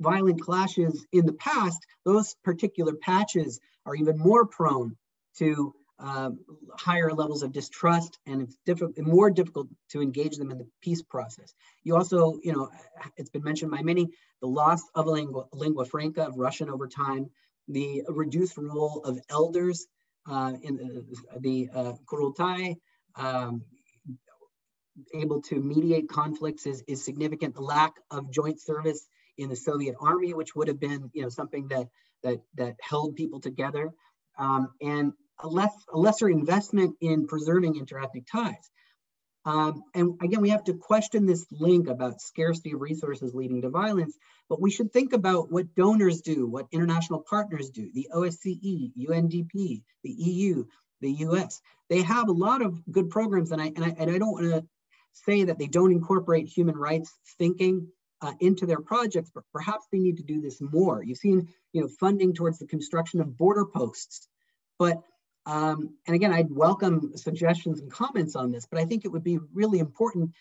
violent clashes in the past, those particular patches are even more prone to higher levels of distrust, and it's more difficult to engage them in the peace process. You also, it's been mentioned by many, the loss of a lingua franca, of Russian over time, the reduced role of elders in the Kurultai, able to mediate conflicts is significant. The lack of joint service in the Soviet army, which would have been something that held people together, and a lesser investment in preserving interethnic ties. And again, we have to question this link about scarcity of resources leading to violence, but we should think about what donors do, what international partners do, the OSCE, UNDP, the EU, the US. They have a lot of good programs, and I don't want to say that they don't incorporate human rights thinking into their projects, but perhaps they need to do this more. You've seen, funding towards the construction of border posts, but and again, I'd welcome suggestions and comments on this, but I think it would be really important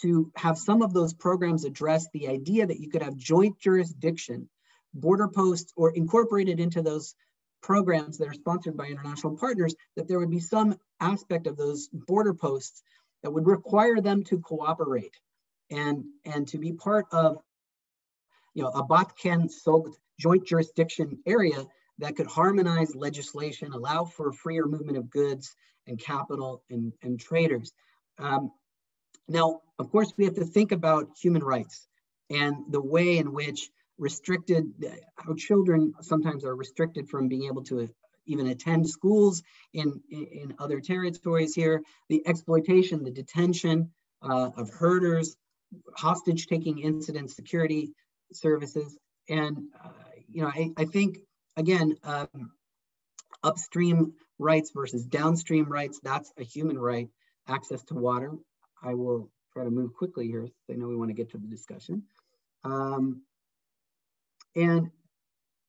to have some of those programs address the idea that you could have joint jurisdiction, border posts, or incorporated into those programs that are sponsored by international partners, that there would be some aspect of those border posts that would require them to cooperate and to be part of, a Batken Sogt joint jurisdiction area that could harmonize legislation, allow for freer movement of goods and capital and traders. Now, of course, we have to think about human rights and the way in which how children sometimes are restricted from being able to even attend schools in other territories here, the exploitation, the detention of herders, hostage-taking incidents, security services. And, I think, again, upstream rights versus downstream rights, that's a human right, access to water. I will try to move quickly here, so I know we want to get to the discussion. And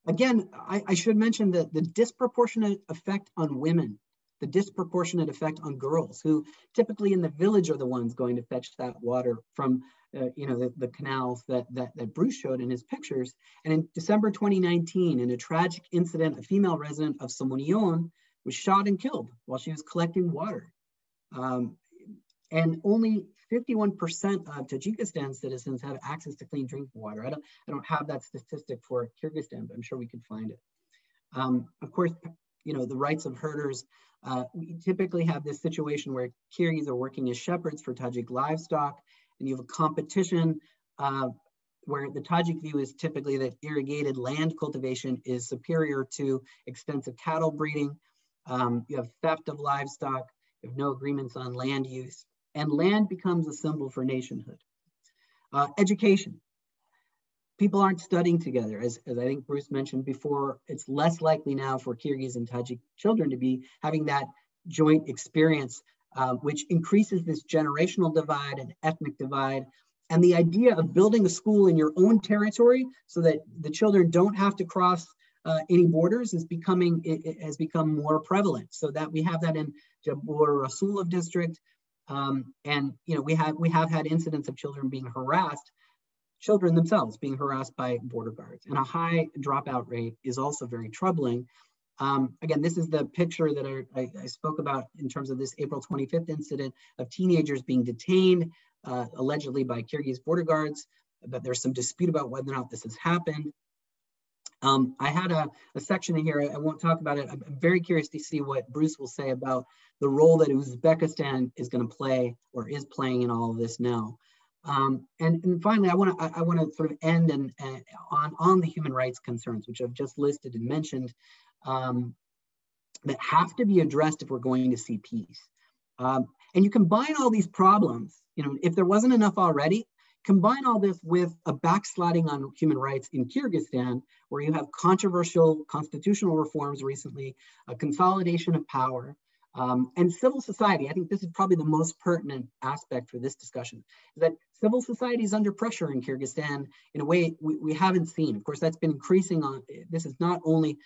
again, I should mention that the disproportionate effect on women, the disproportionate effect on girls, who typically in the village are the ones going to fetch that water from the canals that Bruce showed in his pictures. And in December 2019, in a tragic incident, a female resident of Somunion was shot and killed while she was collecting water. And only 51% of Tajikistan citizens have access to clean drinking water. I don't have that statistic for Kyrgyzstan, but I'm sure we could find it. Of course, the rights of herders. We typically have this situation where Kyrgyz are working as shepherds for Tajik livestock, and you have a competition where the Tajik view is typically that irrigated land cultivation is superior to extensive cattle breeding. You have theft of livestock, you have no agreements on land use, and land becomes a symbol for nationhood. Education. People aren't studying together. As I think Bruce mentioned before, it's less likely now for Kyrgyz and Tajik children to be having that joint experience, which increases this generational divide and ethnic divide. And the idea of building a school in your own territory so that the children don't have to cross any borders has become more prevalent. So that we have that in Jabur Rasulov district. And we have had incidents of children being harassed, children themselves being harassed by border guards. And a high dropout rate is also very troubling. Again, this is the picture that I spoke about in terms of this April 25th incident of teenagers being detained, allegedly by Kyrgyz border guards, but there's some dispute about whether or not this has happened. I had a section in here, I won't talk about it. I'm very curious to see what Bruce will say about the role that Uzbekistan is going to play or is playing in all of this now. And finally, I want to sort of end on the human rights concerns, which I've just listed and mentioned, that have to be addressed if we're going to see peace. And you combine all these problems, if there wasn't enough already, Combine all this with a backsliding on human rights in Kyrgyzstan, where you have controversial constitutional reforms recently, a consolidation of power, and civil society. I think this is probably the most pertinent aspect for this discussion, is that civil society is under pressure in Kyrgyzstan in a way we haven't seen. Of course, that's been increasing on, this is not only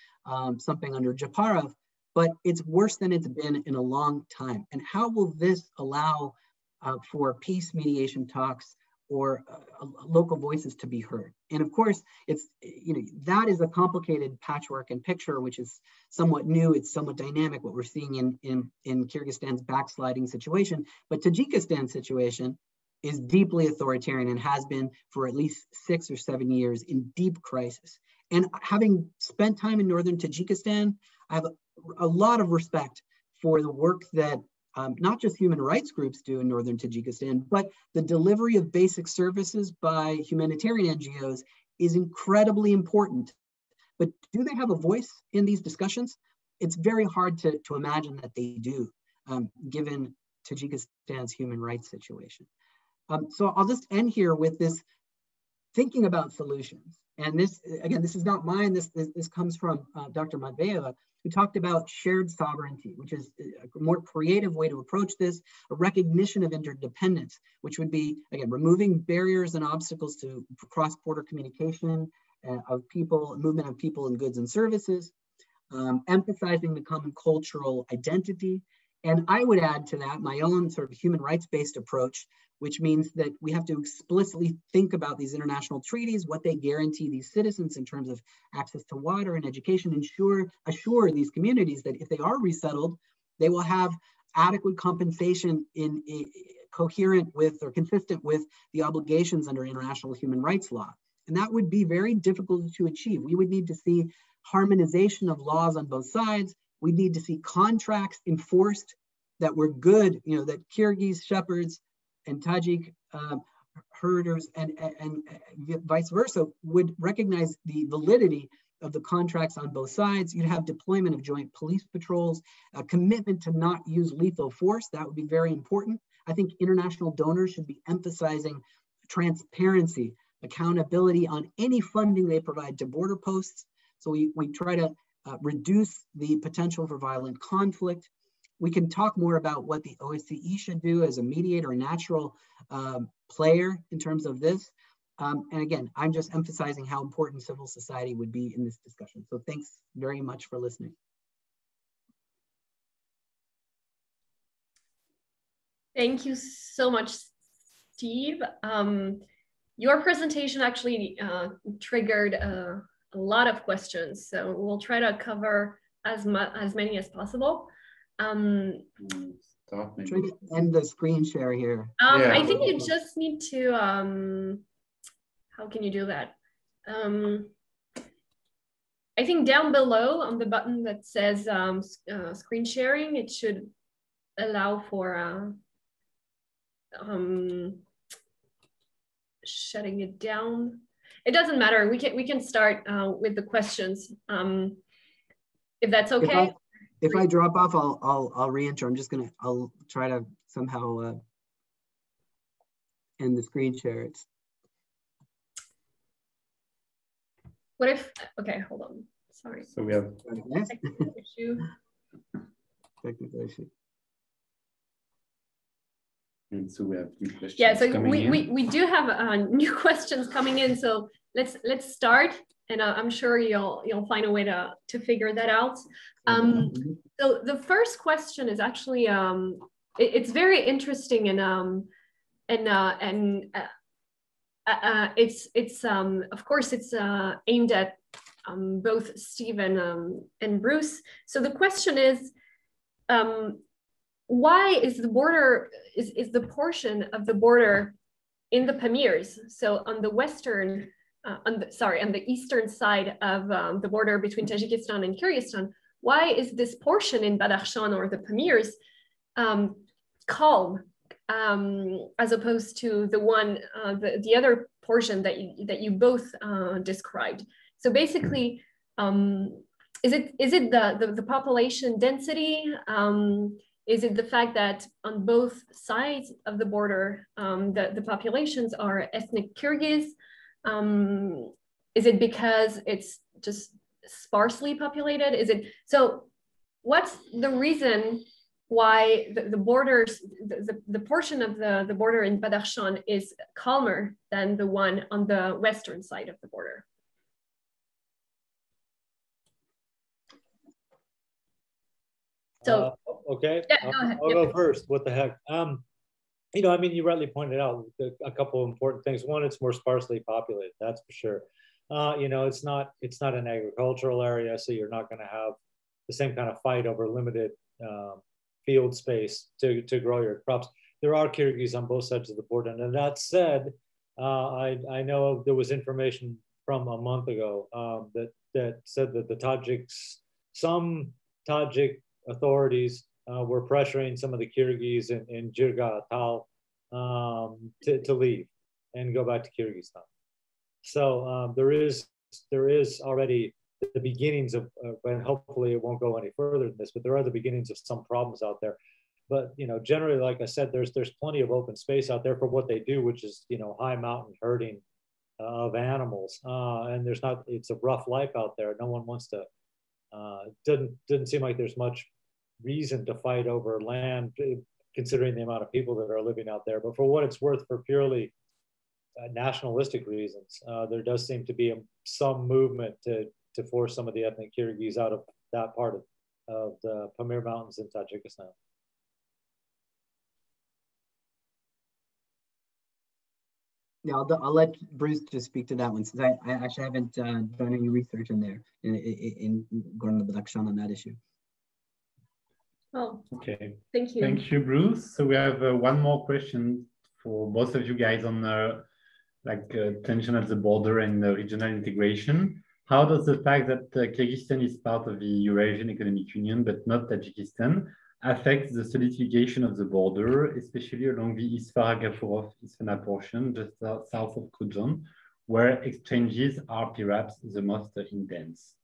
something under Japarov, but it's worse than it's been in a long time. And how will this allow for peace mediation talks or local voices to be heard? And of course, it's, that is a complicated patchwork and picture, which is somewhat new. It's somewhat dynamic, what we're seeing in Kyrgyzstan's backsliding situation. But Tajikistan's situation is deeply authoritarian and has been for at least 6 or 7 years in deep crisis. And having spent time in northern Tajikistan, I have a lot of respect for the work that not just human rights groups do in northern Tajikistan, but the delivery of basic services by humanitarian NGOs is incredibly important. But do they have a voice in these discussions? It's very hard to imagine that they do, given Tajikistan's human rights situation. So I'll just end here with this thinking about solutions. And this, again, this is not mine. This comes from Dr. Matveeva, who talked about shared sovereignty, which is a more creative way to approach this, a recognition of interdependence, which would be, again, removing barriers and obstacles to cross-border communication of people, movement of people and goods and services, emphasizing the common cultural identity. And I would add to that my own sort of human rights-based approach, which means that we have to explicitly think about these international treaties, what they guarantee these citizens in terms of access to water and education, assure these communities that if they are resettled, they will have adequate compensation coherent with or consistent with the obligations under international human rights law. And that would be very difficult to achieve. We would need to see harmonization of laws on both sides. We need to see contracts enforced that were good, that Kyrgyz shepherds and Tajik herders and vice versa would recognize the validity of the contracts on both sides. You'd have deployment of joint police patrols, a commitment to not use lethal force. That would be very important. I think international donors should be emphasizing transparency, accountability on any funding they provide to border posts. So we try to reduce the potential for violent conflict. We can talk more about what the OSCE should do as a mediator, a natural player in terms of this. And again, I'm just emphasizing how important civil society would be in this discussion. So thanks very much for listening. Thank you so much, Steve. Your presentation actually triggered a lot of questions, so we'll try to cover as many as possible. Try to end the screen share here. I think you just need to, how can you do that? I think down below on the button that says screen sharing, it should allow for shutting it down. It doesn't matter. We can start with the questions, if that's okay. If I drop off, I'll re-enter. I'll try to somehow end the screen share. What if? Okay, hold on. Sorry. So we have technical issue. Technical issue. And so we have new questions. Yeah, so we do have new questions coming in. So let's start, and I'm sure you'll find a way to figure that out. So the first question is actually it's very interesting, and it's of course it's aimed at both Steve and Bruce. So the question is, why is the border is the portion of the border in the Panniers, so on the western on the eastern side of the border between Tajikistan and Kirghizstan, why is this portion in Badakhshan or the Panniers calm as opposed to the one the other portion that you both described? So basically, is it the population density? Is it the fact that on both sides of the border, the populations are ethnic Kyrgyz? Is it because it's just sparsely populated? Is it, so what's the reason why the borders, the portion of the border in Badakhshan is calmer than the one on the western side of the border? So, okay, yeah, go ahead. I'll go first. What the heck? You know, I mean, you rightly pointed out a couple of important things. One, it's more sparsely populated. That's for sure. You know, it's not an agricultural area, so you're not going to have the same kind of fight over limited field space to grow your crops. There are Kyrgyz on both sides of the border, and that said, I know there was information from a month ago that said that the Tajiks, some Tajik authorities were pressuring some of the Kyrgyz in Jirga Atal to leave and go back to Kyrgyzstan. So there is already the beginnings of, and hopefully it won't go any further than this, but there are the beginnings of some problems out there. But you know, generally, like I said, there's plenty of open space out there for what they do, which is, you know, high mountain herding of animals, and there's not, it's a rough life out there. No one wants to. Didn't seem like there's much reason to fight over land, considering the amount of people that are living out there. But for what it's worth, for purely nationalistic reasons, there does seem to be some movement to force some of the ethnic Kyrgyz out of that part of the Pamir Mountains in Tajikistan. Yeah, I'll let Bruce just speak to that one, since I actually haven't done any research in there in going to Badakhshan on that issue. Oh, Okay. thank you. Thank you, Bruce. So we have one more question for both of you guys on tension at the border and regional integration. How does the fact that Kyrgyzstan is part of the Eurasian Economic Union but not Tajikistan affect the solidification of the border, especially along the Sadyr Japarov portion, just south of Khodjon, where exchanges are perhaps the most intense?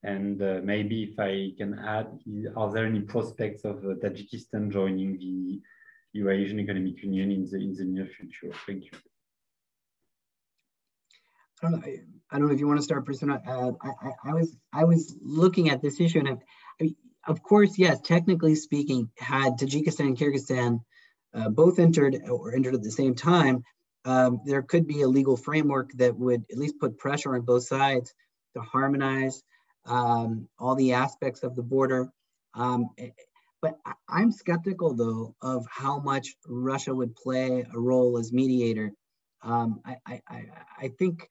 And maybe if I can add, are there any prospects of Tajikistan joining the Eurasian Economic Union in the near future? Thank you. I don't know if you want to start, Bruce, or not. I was looking at this issue, and I mean, of course, yes, technically speaking, had Tajikistan and Kyrgyzstan both entered at the same time, there could be a legal framework that would at least put pressure on both sides to harmonize all the aspects of the border. But I'm skeptical, though, of how much Russia would play a role as mediator. I think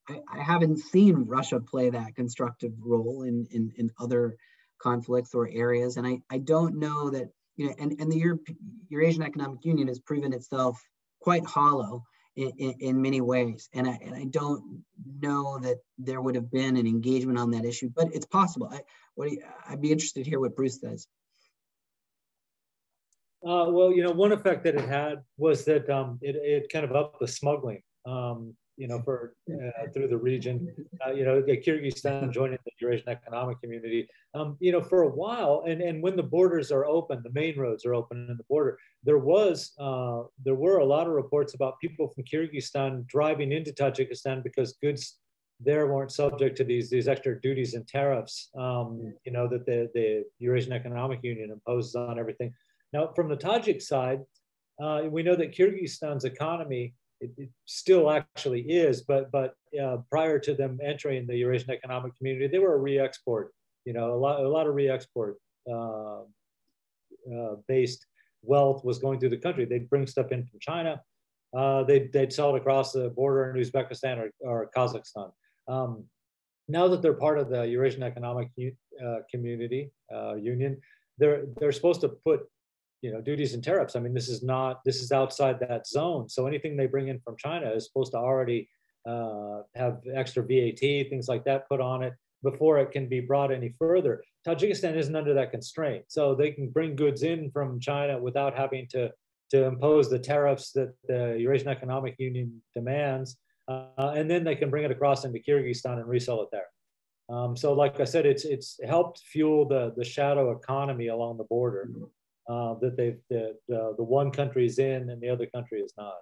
I haven't seen Russia play that constructive role in other conflicts or areas, and I don't know that, you know, and the Eurasian Economic Union has proven itself quite hollow in many ways, and I don't know that there would have been an engagement on that issue, but it's possible. I'd be interested to hear what Bruce says. Well, you know, one effect that it had was that it kind of upped the smuggling, you know, through the region. You know, Kyrgyzstan joining the Eurasian Economic Community. You know, for a while, and when the borders are open, the main roads are open in the border, there were a lot of reports about people from Kyrgyzstan driving into Tajikistan because goods there weren't subject to these extra duties and tariffs, you know, that the Eurasian Economic Union imposes on everything. Now, from the Tajik side, we know that Kyrgyzstan's economy, it still actually is, but prior to them entering the Eurasian Economic Community, they were a re-export. You know, a lot of re-export based wealth was going through the country. They'd bring stuff in from China, they'd sell it across the border in Uzbekistan or Kazakhstan. Now that they're part of the Eurasian Economic Community Union, they're supposed to put, you know, duties and tariffs. I mean, this is outside that zone. So anything they bring in from China is supposed to already have extra VAT, things like that put on it before it can be brought any further. Tajikistan isn't under that constraint. So they can bring goods in from China without having to impose the tariffs that the Eurasian Economic Union demands. And then they can bring it across into Kyrgyzstan and resell it there. So like I said, it's helped fuel the shadow economy along the border that the one country is in and the other country is not.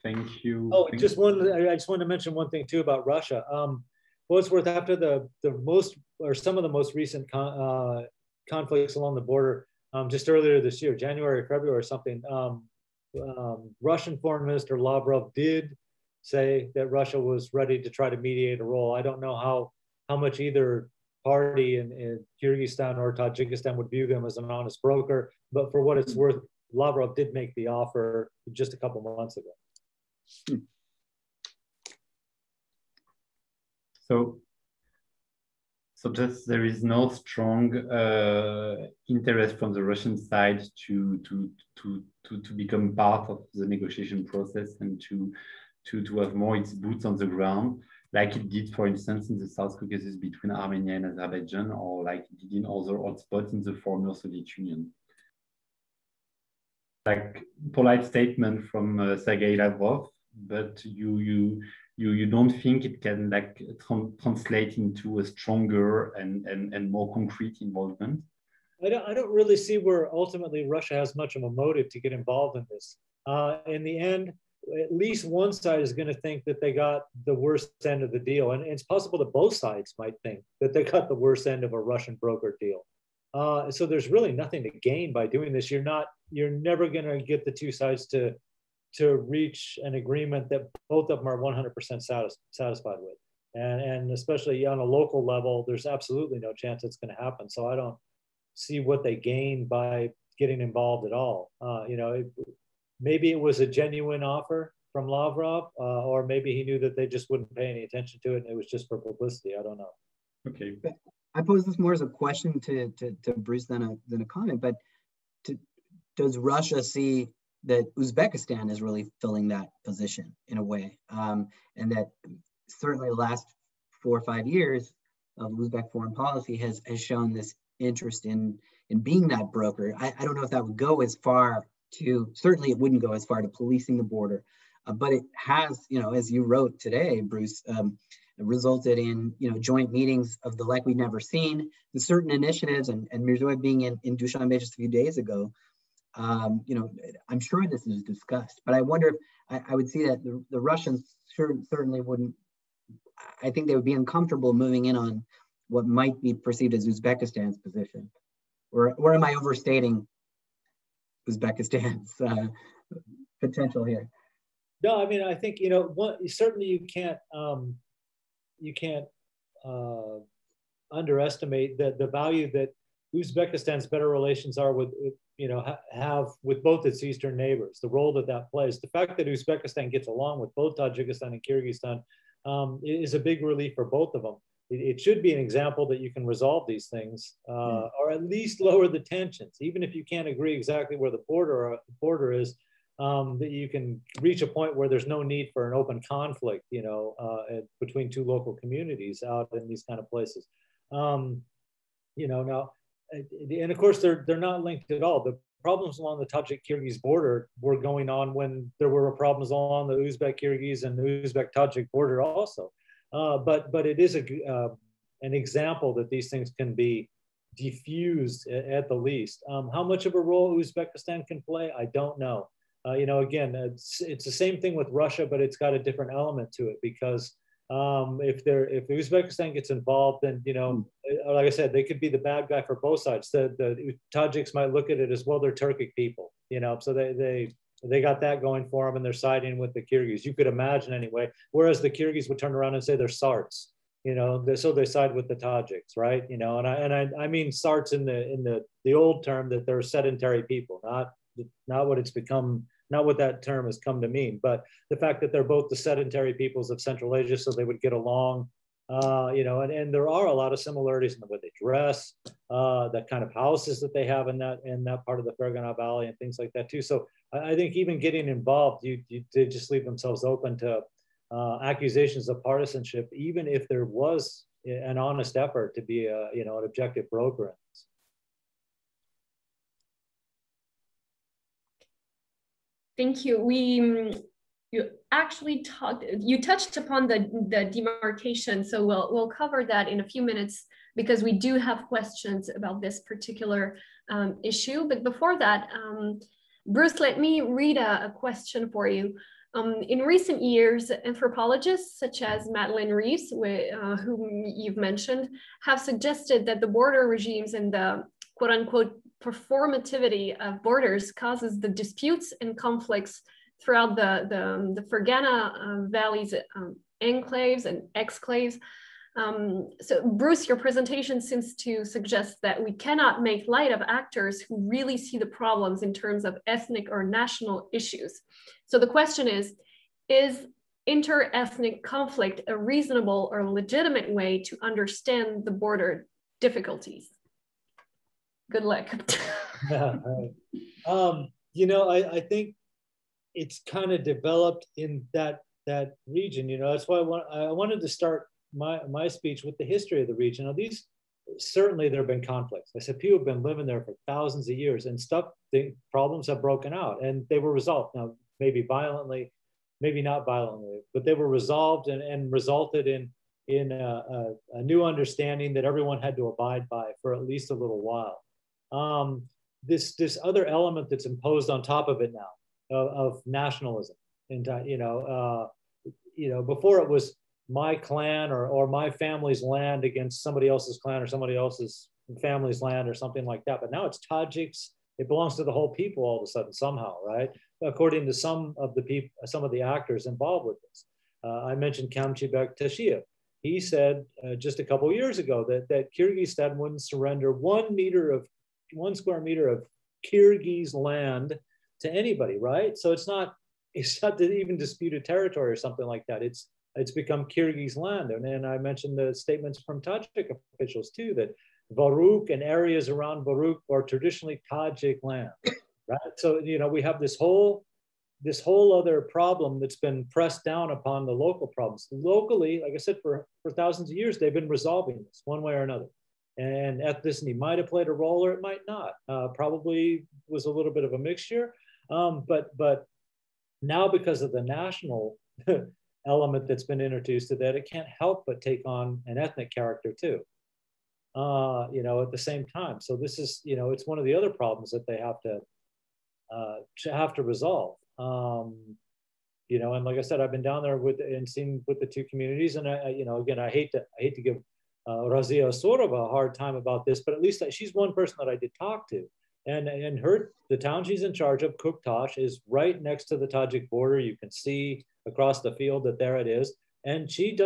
Thank you. Oh, I just wanted to mention one thing too about Russia. What it's worth, after some of the most recent conflicts along the border, just earlier this year, January, February or something, Russian Foreign Minister Lavrov did say that Russia was ready to try to mediate a role. I don't know how much either party in Kyrgyzstan or Tajikistan would view them as an honest broker, but for what it's worth, Lavrov did make the offer just a couple months ago. So just there is no strong interest from the Russian side to become part of the negotiation process and to have more its boots on the ground, like it did, for instance, in the South Caucasus between Armenia and Azerbaijan, or like it did in other hotspots in the former Soviet Union. Like polite statement from Sergei Lavrov, but you don't think it can like translate into a stronger and more concrete involvement? I don't really see where ultimately Russia has much of a motive to get involved in this. In the end, at least one side is going to think that they got the worst end of the deal. And it's possible that both sides might think that they got the worst end of a Russian broker deal. So there's really nothing to gain by doing this. You're never going to get the two sides to reach an agreement that both of them are 100% satisfied with. And especially on a local level, there's absolutely no chance it's going to happen. So I don't see what they gain by getting involved at all. Maybe it was a genuine offer from Lavrov, or maybe he knew that they just wouldn't pay any attention to it and it was just for publicity. I don't know. Okay. I pose this more as a question to Bruce than a comment, but does Russia see that Uzbekistan is really filling that position in a way, and that certainly the last 4 or 5 years of Uzbek foreign policy has shown this interest in being that broker? I don't know if that would go as far to, certainly it wouldn't go as far to policing the border, but it has, as you wrote today, Bruce, resulted in, joint meetings of the like we'd never seen, and certain initiatives, and Mirzoyev being in Dushanbe just a few days ago. I'm sure this is discussed, but I wonder if I would see that the Russians certainly wouldn't, I think they would be uncomfortable moving in on what might be perceived as Uzbekistan's position. Or am I overstating Uzbekistan's potential here? No, I mean, I think, certainly you can't underestimate the value that Uzbekistan's better relations are with, have with both its eastern neighbors, the role that plays. The fact that Uzbekistan gets along with both Tajikistan and Kyrgyzstan is a big relief for both of them. It should be an example that you can resolve these things, or at least lower the tensions, even if you can't agree exactly where the border is. That you can reach a point where there's no need for an open conflict, between two local communities out in these kind of places. Now, and of course they're not linked at all. The problems along the Tajik-Kyrgyz border were going on when there were problems along the Uzbek-Kyrgyz and the Uzbek-Tajik border also. But it is an example that these things can be diffused at the least. How much of a role Uzbekistan can play, I don't know. Again, it's the same thing with Russia, but it's got a different element to it, because if Uzbekistan gets involved, then, like I said, they could be the bad guy for both sides. The Tajiks might look at it as, well, they're Turkic people, so they got that going for them and they're siding with the Kyrgyz. You could imagine anyway. Whereas the Kyrgyz would turn around and say they're Sarts, so they side with the Tajiks, right? And I mean Sarts in the old term, that they're sedentary people, not what it's become, not what that term has come to mean, but the fact that they're both the sedentary peoples of Central Asia, so they would get along, and there are a lot of similarities in the way they dress, the kind of houses that they have in that part of the Fergana Valley and things like that too. So I think even getting involved, they just leave themselves open to accusations of partisanship, even if there was an honest effort to be an objective broker. Thank you. you actually touched upon the demarcation. So we'll cover that in a few minutes because we do have questions about this particular issue. But before that, Bruce, let me read a question for you. In recent years, anthropologists such as Madeleine Reeves, whom you've mentioned, have suggested that the border regimes and the quote unquote performativity of borders causes the disputes and conflicts throughout the Fergana valleys, enclaves and exclaves. So Bruce, your presentation seems to suggest that we cannot make light of actors who really see the problems in terms of ethnic or national issues. So the question is inter-ethnic conflict a reasonable or legitimate way to understand the border difficulties? Good luck. Yeah, right. You know, I think it's kind of developed in that region. You know, that's why I wanted to start my speech with the history of the region. Now, these certainly there have been conflicts. I said people have been living there for thousands of years, and the problems have broken out, and they were resolved. Now, maybe violently, maybe not violently, but they were resolved and resulted in a new understanding that everyone had to abide by for at least a little while. This other element that's imposed on top of it now of nationalism, and you know, before it was my clan or my family's land against somebody else's clan or somebody else's family's land or something like that. But now it's Tajiks. It belongs to the whole people all of a sudden somehow, right? According to some of the actors involved with this. I mentioned Kamchibek Tashev. He said just a couple of years ago that Kyrgyzstan wouldn't surrender 1 square meter of Kyrgyz land to anybody, right? So it's not even disputed territory or something like that. It's become Kyrgyz land. And I mentioned the statements from Tajik officials too, that Varuk and areas around Varuk are traditionally Tajik land, right? So, you know, we have this whole other problem that's been pressed down upon the local problems. Locally, like I said, for thousands of years, they've been resolving this one way or another. And ethnicity might have played a role or it might not. Probably was a little bit of a mixture. But now because of the national element that's been introduced to that, it can't help but take on an ethnic character too, you know, at the same time. So this is, you know, it's one of the other problems that they have to resolve. You know, and like I said, I've been down there and seen with the two communities, and you know, again, I hate to give Razia Asorova a hard time about this, but at least she's one person that I did talk to, and the town she's in charge of, Kuktash, is right next to the Tajik border. You can see across the field that there it is, and she's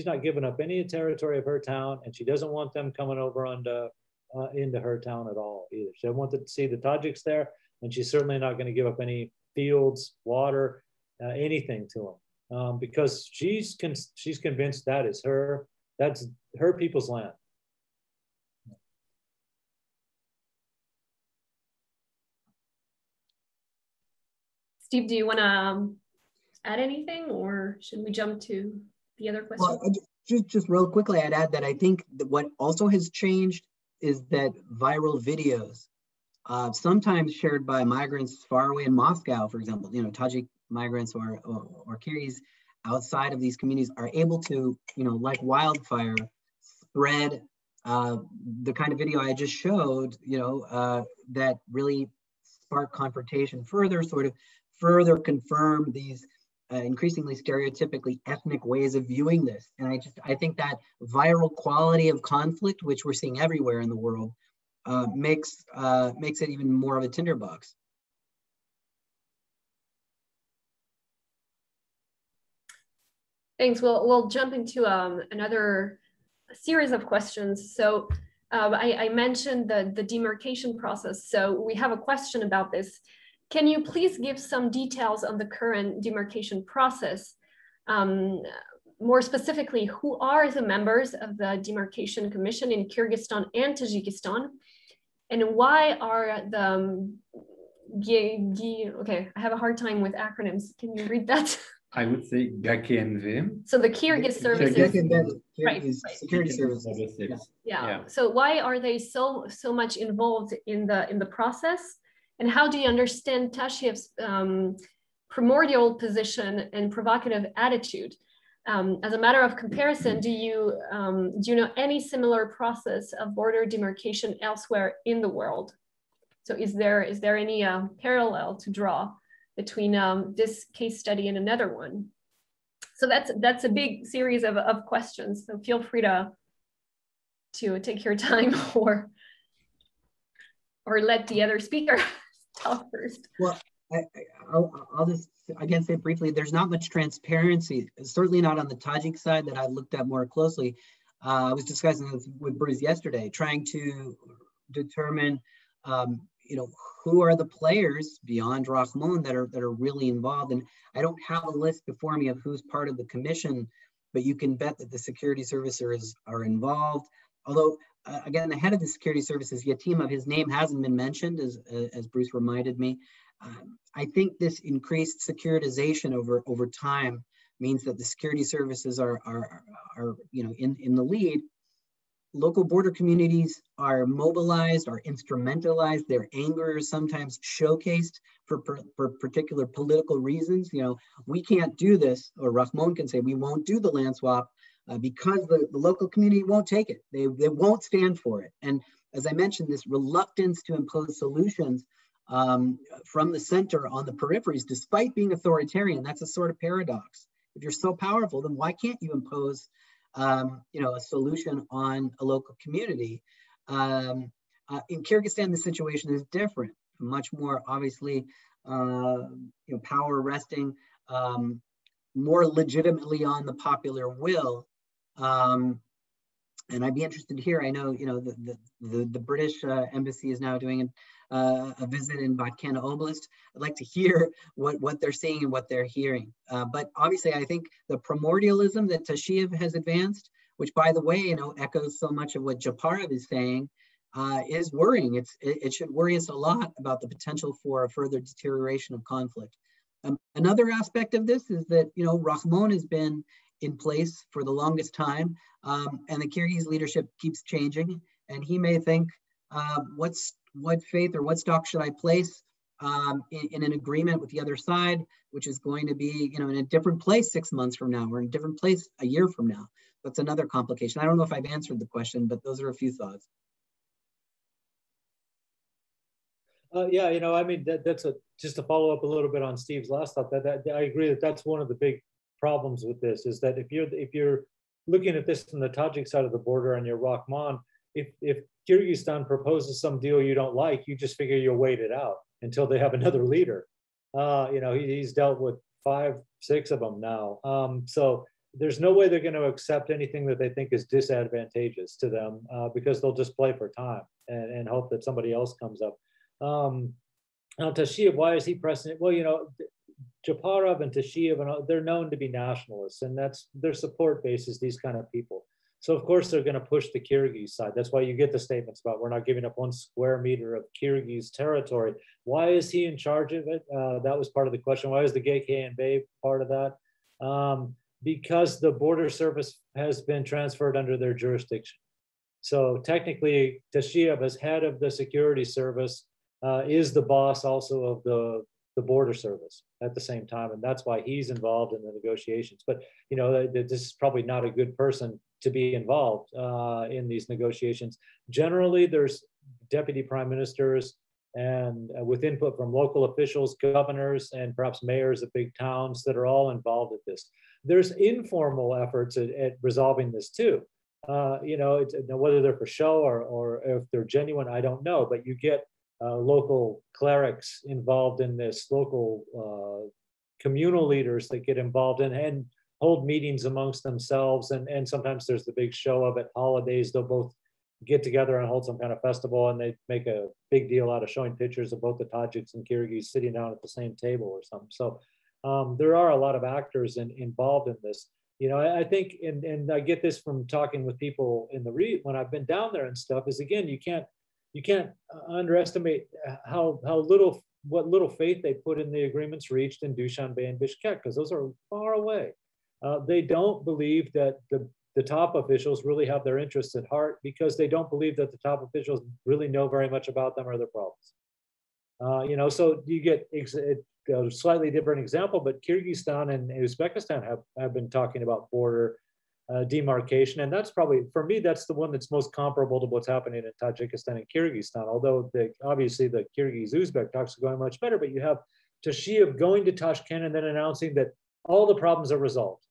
not giving up any territory of her town, and she doesn't want them coming over into her town at all either. She doesn't want to see the Tajiks there, and she's certainly not going to give up any fields, water, anything to them, because she's convinced that's her people's land. Steve, do you want to add anything, or should we jump to the other question? Well, just real quickly, I'd add that I think that what also has changed is that viral videos, sometimes shared by migrants far away in Moscow, for example, you know, Tajik migrants or Kyrgyz outside of these communities are able to, you know, like wildfire, spread the kind of video I just showed, you know, that really spark confrontation further confirm these increasingly stereotypically ethnic ways of viewing this. And I think that viral quality of conflict, which we're seeing everywhere in the world, makes it even more of a tinderbox. Thanks. We'll jump into another series of questions. So I mentioned the demarcation process. So we have a question about this. Can you please give some details on the current demarcation process? More specifically, who are the members of the Demarcation Commission in Kyrgyzstan and Tajikistan? And why are the, okay, I have a hard time with acronyms. Can you read that? I would say GAKNV. So the Kyrgyz services. Right. Security services. Yeah. So why are they so much involved in the process? And how do you understand Tashev's primordial position and provocative attitude. As a matter of comparison, do you know any similar process of border demarcation elsewhere in the world? So is there any parallel to draw between this case study and another one? So that's a big series of questions. So feel free to take your time or let the other speaker talk first. Well, I'll just again say briefly, there's not much transparency, certainly not on the Tajik side that I looked at more closely. I was discussing this with Bruce yesterday, trying to determine, who are the players beyond Rahman that are really involved. And I don't have a list before me of who's part of the commission, but you can bet that the security services are involved. Although, again, the head of the security services, Yatimov, his name hasn't been mentioned, as Bruce reminded me. I think this increased securitization over time means that the security services are in the lead. Local border communities are mobilized, are instrumentalized. Their anger is sometimes showcased for particular political reasons. We can't do this, or Rahman can say we won't do the land swap because the local community won't take it. They won't stand for it. And as I mentioned, this reluctance to impose solutions from the center on the peripheries, despite being authoritarian, that's a sort of paradox. If you're so powerful, then why can't you impose a solution on a local community? In Kyrgyzstan, the situation is different, much more obviously, power resting more legitimately on the popular will. And I'd be interested to hear. I know, the British embassy is now doing a visit in Batkana Oblast. I'd like to hear what they're seeing and what they're hearing. But obviously, I think the primordialism that Tasheev has advanced, which, by the way, echoes so much of what Japarov is saying, is worrying. It should worry us a lot about the potential for a further deterioration of conflict. Another aspect of this is that, Rahman has been in place for the longest time, and the Kyrgyz leadership keeps changing, and he may think, what faith or what stock should I place in an agreement with the other side, which is going to be, in a different place 6 months from now, or in a different place a year from now. That's another complication. I don't know if I've answered the question, but those are a few thoughts. That's just to follow up a little bit on Steve's last thought. That I agree that's one of the big problems with this, is that if you're looking at this from the Tajik side of the border and you're Rahman, if Kyrgyzstan proposes some deal you don't like, you just figure you'll wait it out until they have another leader. He's dealt with 5, 6 of them now. So there's no way they're going to accept anything that they think is disadvantageous to them, because they'll just play for time and hope that somebody else comes up. Now Tasheev, why is he pressing it? Well, Japarov and Tasheev, they're known to be nationalists, and that's their support base is these kind of people. So of course they're going to push the Kyrgyz side. That's why you get the statements about we're not giving up 1 square meter of Kyrgyz territory. Why is he in charge of it? That was part of the question. Why is the GKNB part of that? Because the border service has been transferred under their jurisdiction. So technically, Tasheev, as head of the security service, is the boss also of the border service at the same time, and that's why he's involved in the negotiations. But this is probably not a good person to be involved in these negotiations. Generally, there's deputy prime ministers and with input from local officials, governors, and perhaps mayors of big towns that are all involved with this. There's informal efforts at resolving this too. Whether they're for show or if they're genuine, I don't know, but you get local clerics involved in this, local communal leaders that get involved and hold meetings amongst themselves. And sometimes there's the big show of at holidays. They'll both get together and hold some kind of festival, and they make a big deal out of showing pictures of both the Tajiks and Kyrgyz sitting down at the same table or something. So there are a lot of actors involved in this. I think, and I get this from talking with people in the when I've been down there and stuff, is again, you can't underestimate what little faith they put in the agreements reached in Dushanbe and Bishkek, because those are far away. They don't believe that the top officials really have their interests at heart, because they don't believe that the top officials really know very much about them or their problems. So you get a slightly different example, but Kyrgyzstan and Uzbekistan have been talking about border demarcation. And that's probably, for me, that's the one that's most comparable to what's happening in Tajikistan and Kyrgyzstan. Although obviously the Kyrgyz-Uzbek talks are going much better, but you have Tasheev going to Tashkent and then announcing that all the problems are resolved.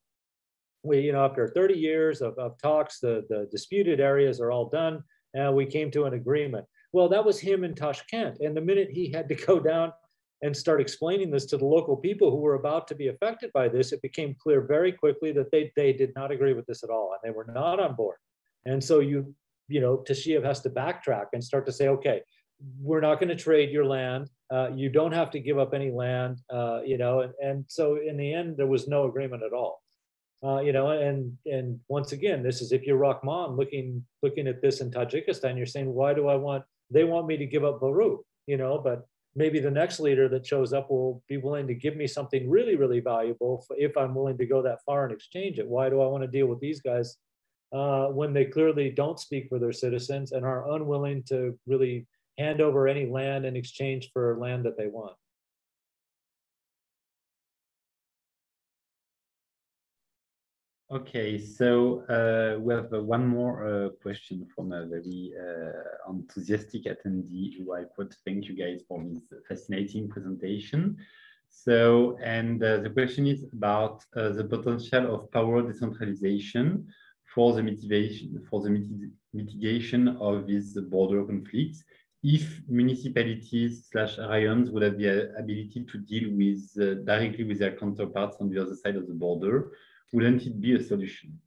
After 30 years of talks, the disputed areas are all done, and we came to an agreement. Well, that was him in Tashkent. And the minute he had to go down and start explaining this to the local people who were about to be affected by this, it became clear very quickly that they did not agree with this at all, and they were not on board. And so Tasheev has to backtrack and start to say, okay, we're not going to trade your land. You don't have to give up any land, and so in the end, there was no agreement at all. And once again, this is if you're Rahman looking at this in Tajikistan, you're saying, why do they want me to give up Baru, but maybe the next leader that shows up will be willing to give me something really, really valuable if I'm willing to go that far and exchange it. Why do I want to deal with these guys when they clearly don't speak for their citizens and are unwilling to really hand over any land in exchange for land that they want? Okay, so we have one more question from a very enthusiastic attendee who I quote, thank you guys for this fascinating presentation. So, and the question is about the potential of power decentralization for the mitigation of these border conflicts, if municipalities / regions would have the ability to deal with directly with their counterparts on the other side of the border. Wouldn't it be a solution?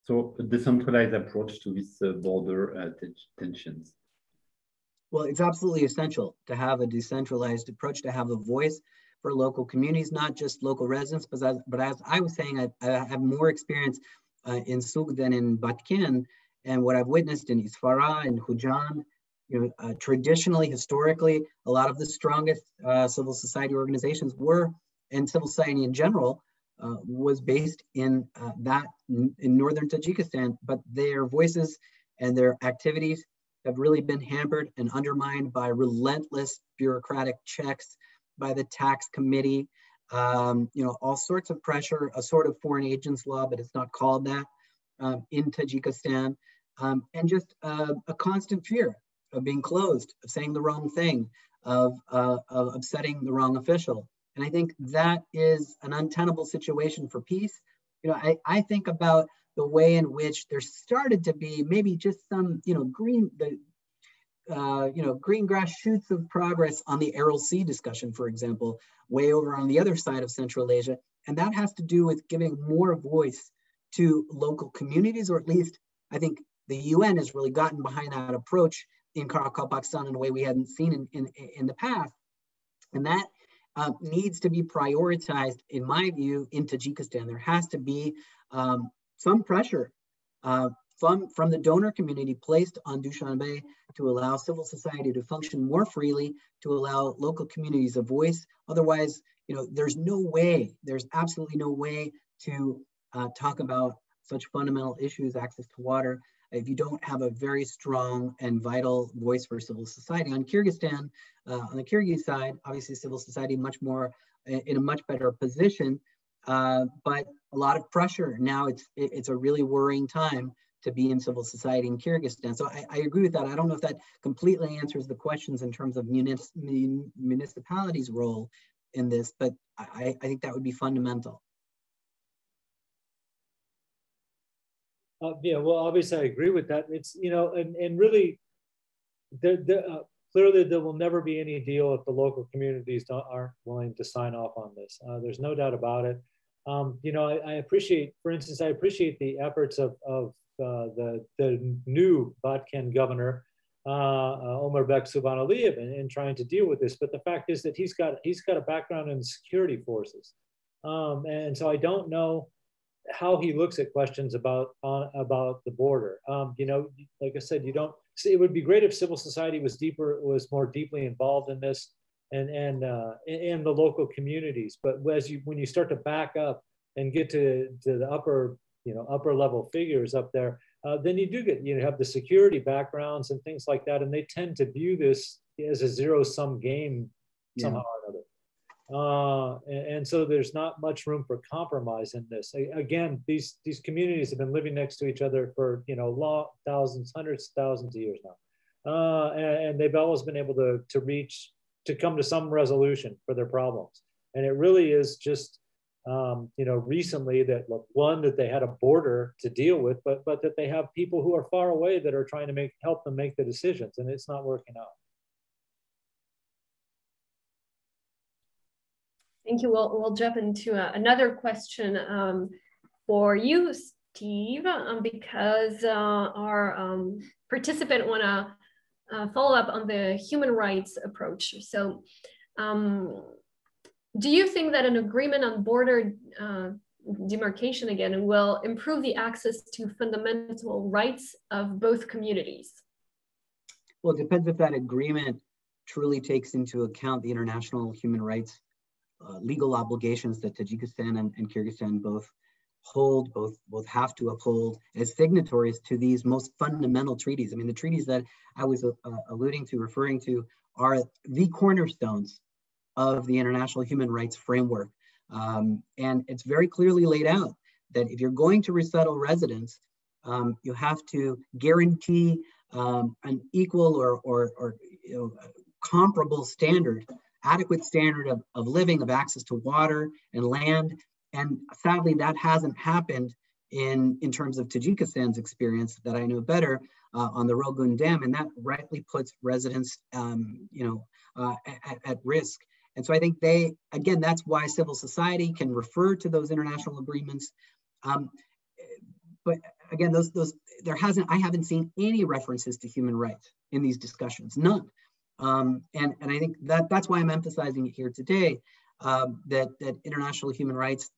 So a decentralized approach to these border tensions. Well, it's absolutely essential to have a decentralized approach, to have a voice for local communities, not just local residents, but as I was saying, I have more experience in Sug than in Batken, and what I've witnessed in Isfara and Hujan, traditionally, historically, a lot of the strongest civil society organizations were, and civil society in general, was based in northern Tajikistan, but their voices and their activities have really been hampered and undermined by relentless bureaucratic checks, by the tax committee, all sorts of pressure, a sort of foreign agents law, but it's not called that in Tajikistan, and just a constant fear of being closed, of saying the wrong thing, of upsetting the wrong official. And I think that is an untenable situation for peace. I think about the way in which there started to be maybe just some, green grass shoots of progress on the Aral Sea discussion, for example, way over on the other side of Central Asia. And that has to do with giving more voice to local communities, or at least I think the UN has really gotten behind that approach in Karakalpak, Pakistan in a way we hadn't seen in the past. And that needs to be prioritized, in my view, in Tajikistan. There has to be some pressure from the donor community placed on Dushanbe to allow civil society to function more freely, to allow local communities a voice. Otherwise, there's absolutely no way to talk about such fundamental issues, access to water, if you don't have a very strong and vital voice for civil society. On Kyrgyzstan, on the Kyrgyz side, obviously civil society much more in a much better position, but a lot of pressure. Now it's a really worrying time to be in civil society in Kyrgyzstan. So I agree with that. I don't know if that completely answers the questions in terms of municipalities' role in this, but I think that would be fundamental. Yeah, well, obviously I agree with that. It's, and really, clearly there will never be any deal if the local communities aren't willing to sign off on this. There's no doubt about it. I appreciate, for instance, the efforts of the new Batken governor, Omerbek Subhanaliyev, in trying to deal with this. But the fact is that he's got a background in security forces. And so I don't know how he looks at questions about the border. Like I said, it would be great if civil society was more deeply involved in this, and in the local communities. But when you start to back up and get to the upper level figures up there, then you do have the security backgrounds and things like that, and they tend to view this as a zero-sum game somehow or another. And so there's not much room for compromise in this. Again, these communities have been living next to each other for thousands, hundreds, thousands of years now, and they've always been able to come to some resolution for their problems. And it really is just recently that that they had a border to deal with, but that they have people who are far away that are trying to help them make the decisions, and it's not working out. Thank you. We'll jump into another question for you, Steve, because our participant want to follow up on the human rights approach. So do you think that an agreement on border demarcation again will improve the access to fundamental rights of both communities? Well, it depends if that agreement truly takes into account the international human rights legal obligations that Tajikistan and Kyrgyzstan both hold, both have to uphold as signatories to these most fundamental treaties. I mean, the treaties that I was referring to, are the cornerstones of the international human rights framework. And it's very clearly laid out that if you're going to resettle residents, you have to guarantee an equal or comparable standard, adequate standard of living, of access to water and land. And sadly, that hasn't happened in terms of Tajikistan's experience that I know better on the Rogun Dam, and that rightly puts residents at risk. And so I think again, that's why civil society can refer to those international agreements. But again, I haven't seen any references to human rights in these discussions, none. And I think that's why I'm emphasizing it here today, that the international human rights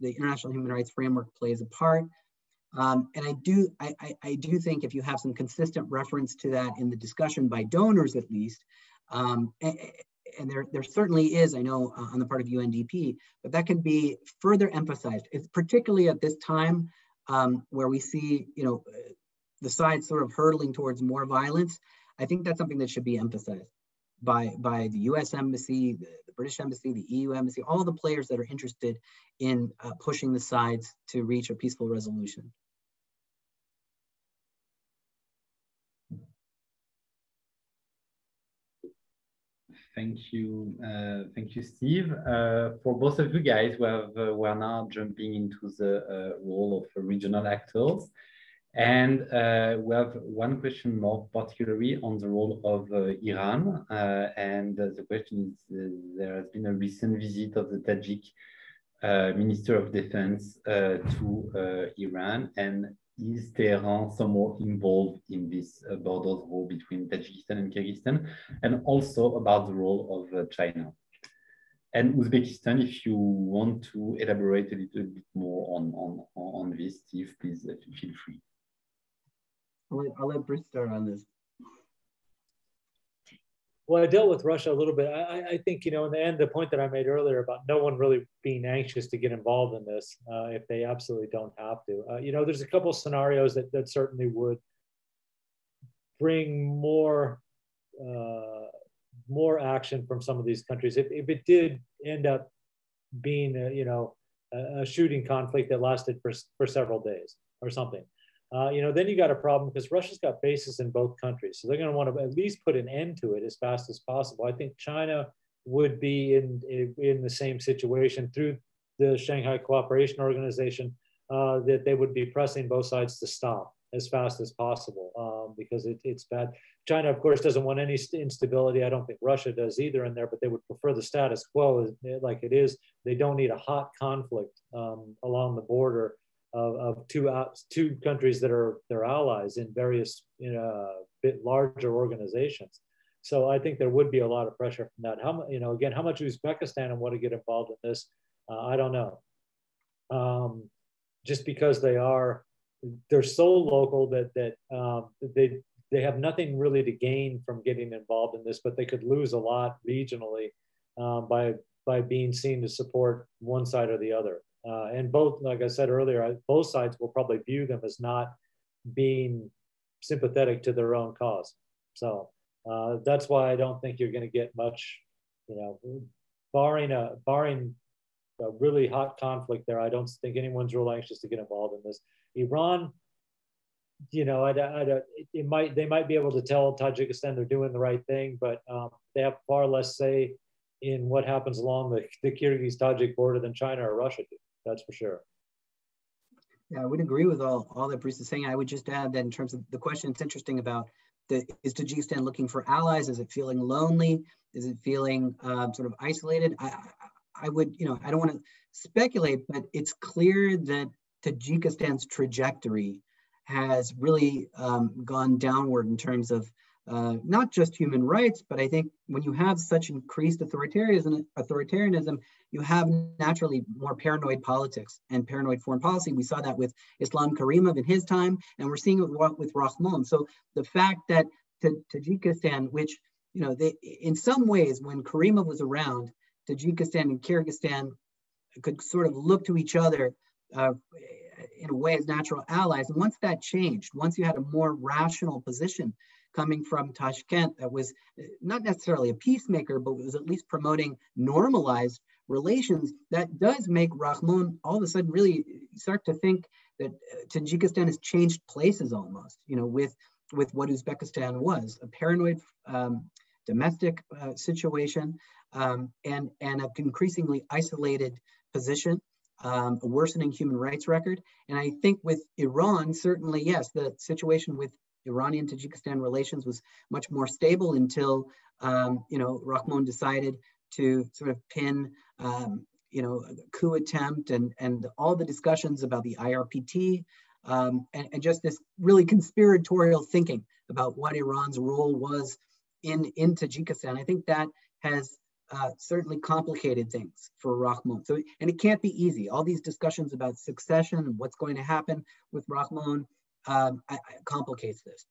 framework plays a part. And I do think if you have some consistent reference to that in the discussion by donors, at least, and there certainly is, I know, on the part of UNDP, but that can be further emphasized. It's particularly at this time where we see, the sides sort of hurtling towards more violence. I think that's something that should be emphasized by the US Embassy, the British Embassy, the EU Embassy, all the players that are interested in pushing the sides to reach a peaceful resolution. Thank you, Steve. For both of you guys, we're now jumping into the role of regional actors. And we have one question more particularly on the role of Iran. And the question is, there has been a recent visit of the Tajik Minister of Defense to Iran. And is Tehran somewhat involved in this borders war between Tajikistan and Kyrgyzstan? And also about the role of China and Uzbekistan. If you want to elaborate a little bit more on this, Steve, please feel free. I'll let Bruce start on this. Well, I dealt with Russia a little bit. I think, in the end, the point that I made earlier about no one really being anxious to get involved in this if they absolutely don't have to. There's a couple of scenarios that certainly would bring more action from some of these countries. If it did end up being, a shooting conflict that lasted for several days or something. Then you got a problem because Russia's got bases in both countries. So they're going to want to at least put an end to it as fast as possible. I think China would be in the same situation through the Shanghai Cooperation Organization, that they would be pressing both sides to stop as fast as possible because it's bad. China, of course, doesn't want any instability. I don't think Russia does either in there, but they would prefer the status quo like it is. They don't need a hot conflict along the border of two countries that are their allies in various bit larger organizations. So I think there would be a lot of pressure from that. Again, how much Uzbekistan want to get involved in this? I don't know. Just because they're so local that they have nothing really to gain from getting involved in this, but they could lose a lot regionally by being seen to support one side or the other. And both, like I said earlier, both sides will probably view them as not being sympathetic to their own cause. So that's why I don't think you're going to get much, barring a really hot conflict there, I don't think anyone's real anxious to get involved in this. Iran, you know, they might be able to tell Tajikistan they're doing the right thing, but they have far less say in what happens along the Kyrgyz-Tajik border than China or Russia do. That's for sure. Yeah, I would agree with all that Bruce is saying. I would just add that in terms of the question, it's interesting about is Tajikistan looking for allies? Is it feeling lonely? Is it feeling sort of isolated? I would, you know, I don't want to speculate, but it's clear that Tajikistan's trajectory has really gone downward in terms of not just human rights, but I think when you have such increased authoritarianism, you have naturally more paranoid politics and paranoid foreign policy. We saw that with Islam Karimov in his time, and we're seeing it with Rahmon. So the fact that Tajikistan, which, you know, they, in some ways, when Karimov was around, Tajikistan and Kyrgyzstan could sort of look to each other in a way as natural allies. And once that changed, once you had a more rational position coming from Tashkent that was not necessarily a peacemaker, but was at least promoting normalized relations, that does make Rahmon all of a sudden really start to think that Tajikistan has changed places almost, you know, with what Uzbekistan was, a paranoid domestic situation and an increasingly isolated position, a worsening human rights record. And I think with Iran, certainly, yes, the situation with Iranian-Tajikistan relations was much more stable until, you know, Rahmon decided to sort of pin, you know, a coup attempt and all the discussions about the IRPT and just this really conspiratorial thinking about what Iran's role was in Tajikistan. I think that has certainly complicated things for Rahmon. So, and it can't be easy. All these discussions about succession and what's going to happen with Rahmon complicates this.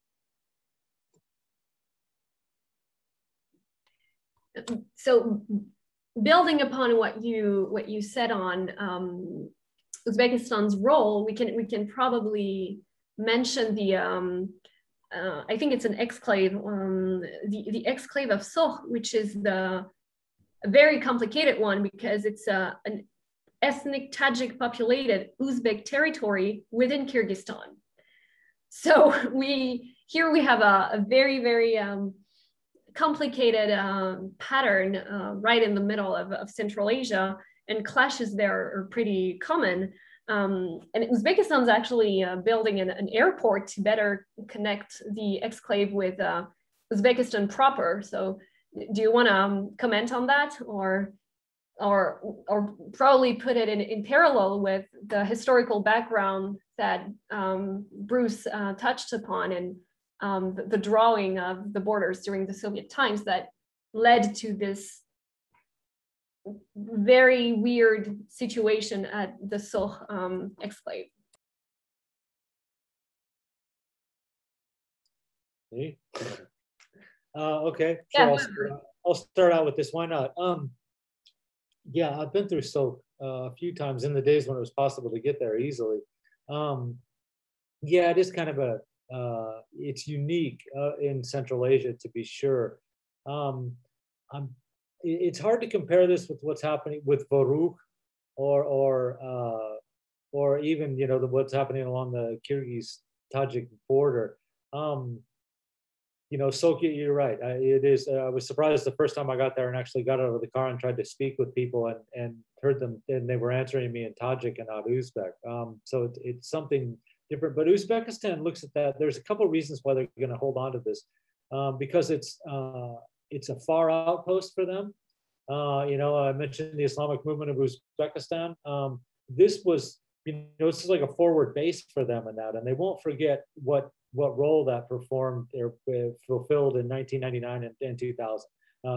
So, building upon what you said on Uzbekistan's role, we can probably mention the I think it's an exclave, the exclave of Soh, which is a very complicated one because it's an ethnic Tajik populated Uzbek territory within Kyrgyzstan. So we have a very, very complicated pattern right in the middle of Central Asia, and clashes there are pretty common. And Uzbekistan's actually building an airport to better connect the exclave with Uzbekistan proper. So do you want to comment on that, or probably put it in parallel with the historical background that Bruce touched upon, and the drawing of the borders during the Soviet times that led to this very weird situation at the Soh exclave? Okay, yeah, sure. I'll start out with this. Why not? Yeah, I've been through Soh a few times in the days when it was possible to get there easily. Yeah, it is kind of it's unique in Central Asia, to be sure. It's hard to compare this with what's happening with Vorukh or even, you know, what's happening along the Kyrgyz-Tajik border. You know, Sokia, you're right. It is. I was surprised the first time I got there and actually got out of the car and tried to speak with people and heard them, and they were answering me in Tajik and not Uzbek. So it's something different. But Uzbekistan looks at that. There's a couple of reasons why they're going to hold on to this, because it's a far outpost for them. You know, I mentioned the Islamic movement of Uzbekistan. This was, you know, this is like a forward base for them in that, and they won't forget what role that performed or fulfilled in 1999 and 2000.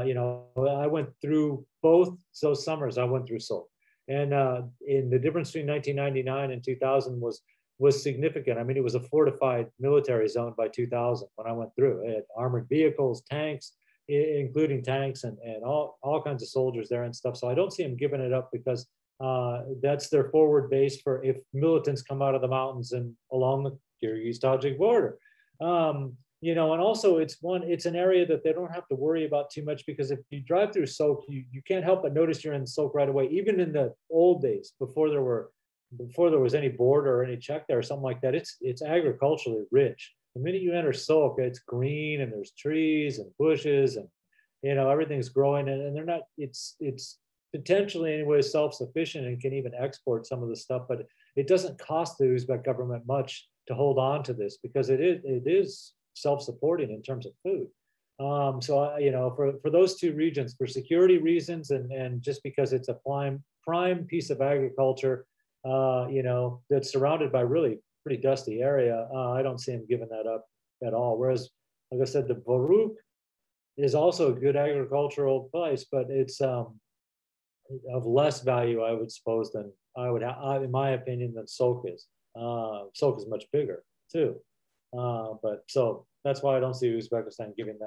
You know, I went through both those summers. I went through Seoul, and in the difference between 1999 and 2000 was significant. I mean, it was a fortified military zone by 2000 when I went through. It had armored vehicles, tanks, including tanks and all kinds of soldiers there and stuff. So I don't see them giving it up because that's their forward base for if militants come out of the mountains and along the Kyrgyz-Tajik border. you know, and also it's an area that they don't have to worry about too much, because if you drive through Sok, you can't help but notice you're in Sok right away. Even in the old days, before there was any border or any check there or something like that, it's agriculturally rich. The minute you enter Sok, it's green and there's trees and bushes and, you know, everything's growing, and they're not, it's potentially anyway self-sufficient and can even export some of the stuff, but it doesn't cost the Uzbek government much to hold on to this, because it is self-supporting in terms of food. So, you know, for those two regions, for security reasons and just because it's a prime piece of agriculture, you know, that's surrounded by really pretty dusty area, I don't see them giving that up at all. Whereas, like I said, the Voruk is also a good agricultural place, but it's of less value, I would suppose, than in my opinion, than Sok is. Sok is much bigger too, but so that's why I don't see Uzbekistan giving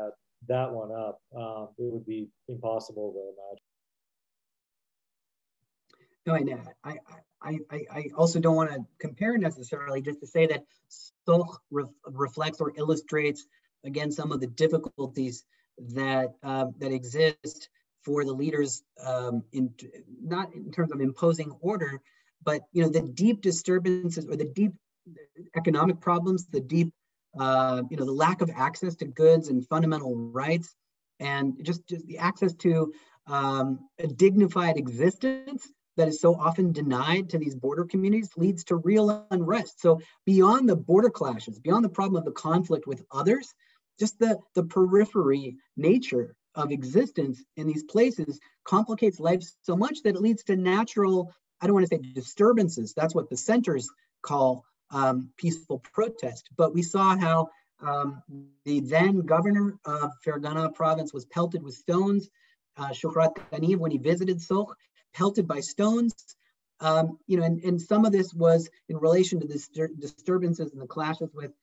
that one up. It would be impossible to imagine. No, I also don't want to compare necessarily, just to say that Sok reflects or illustrates again some of the difficulties that exist for the leaders, not in terms of imposing order, but you know, the deep disturbances or the deep economic problems, the deep you know, the lack of access to goods and fundamental rights, and just the access to a dignified existence that is so often denied to these border communities leads to real unrest. So beyond the border clashes, beyond the problem of the conflict with others, just the periphery nature of existence in these places complicates life so much that it leads to natural, I don't want to say disturbances, that's what the centers call peaceful protest. But we saw how the then governor of Fergana province was pelted with stones. Shuhrat Ghaniyev, when he visited Sok, pelted by stones. You know, and some of this was in relation to the disturbances and the clashes with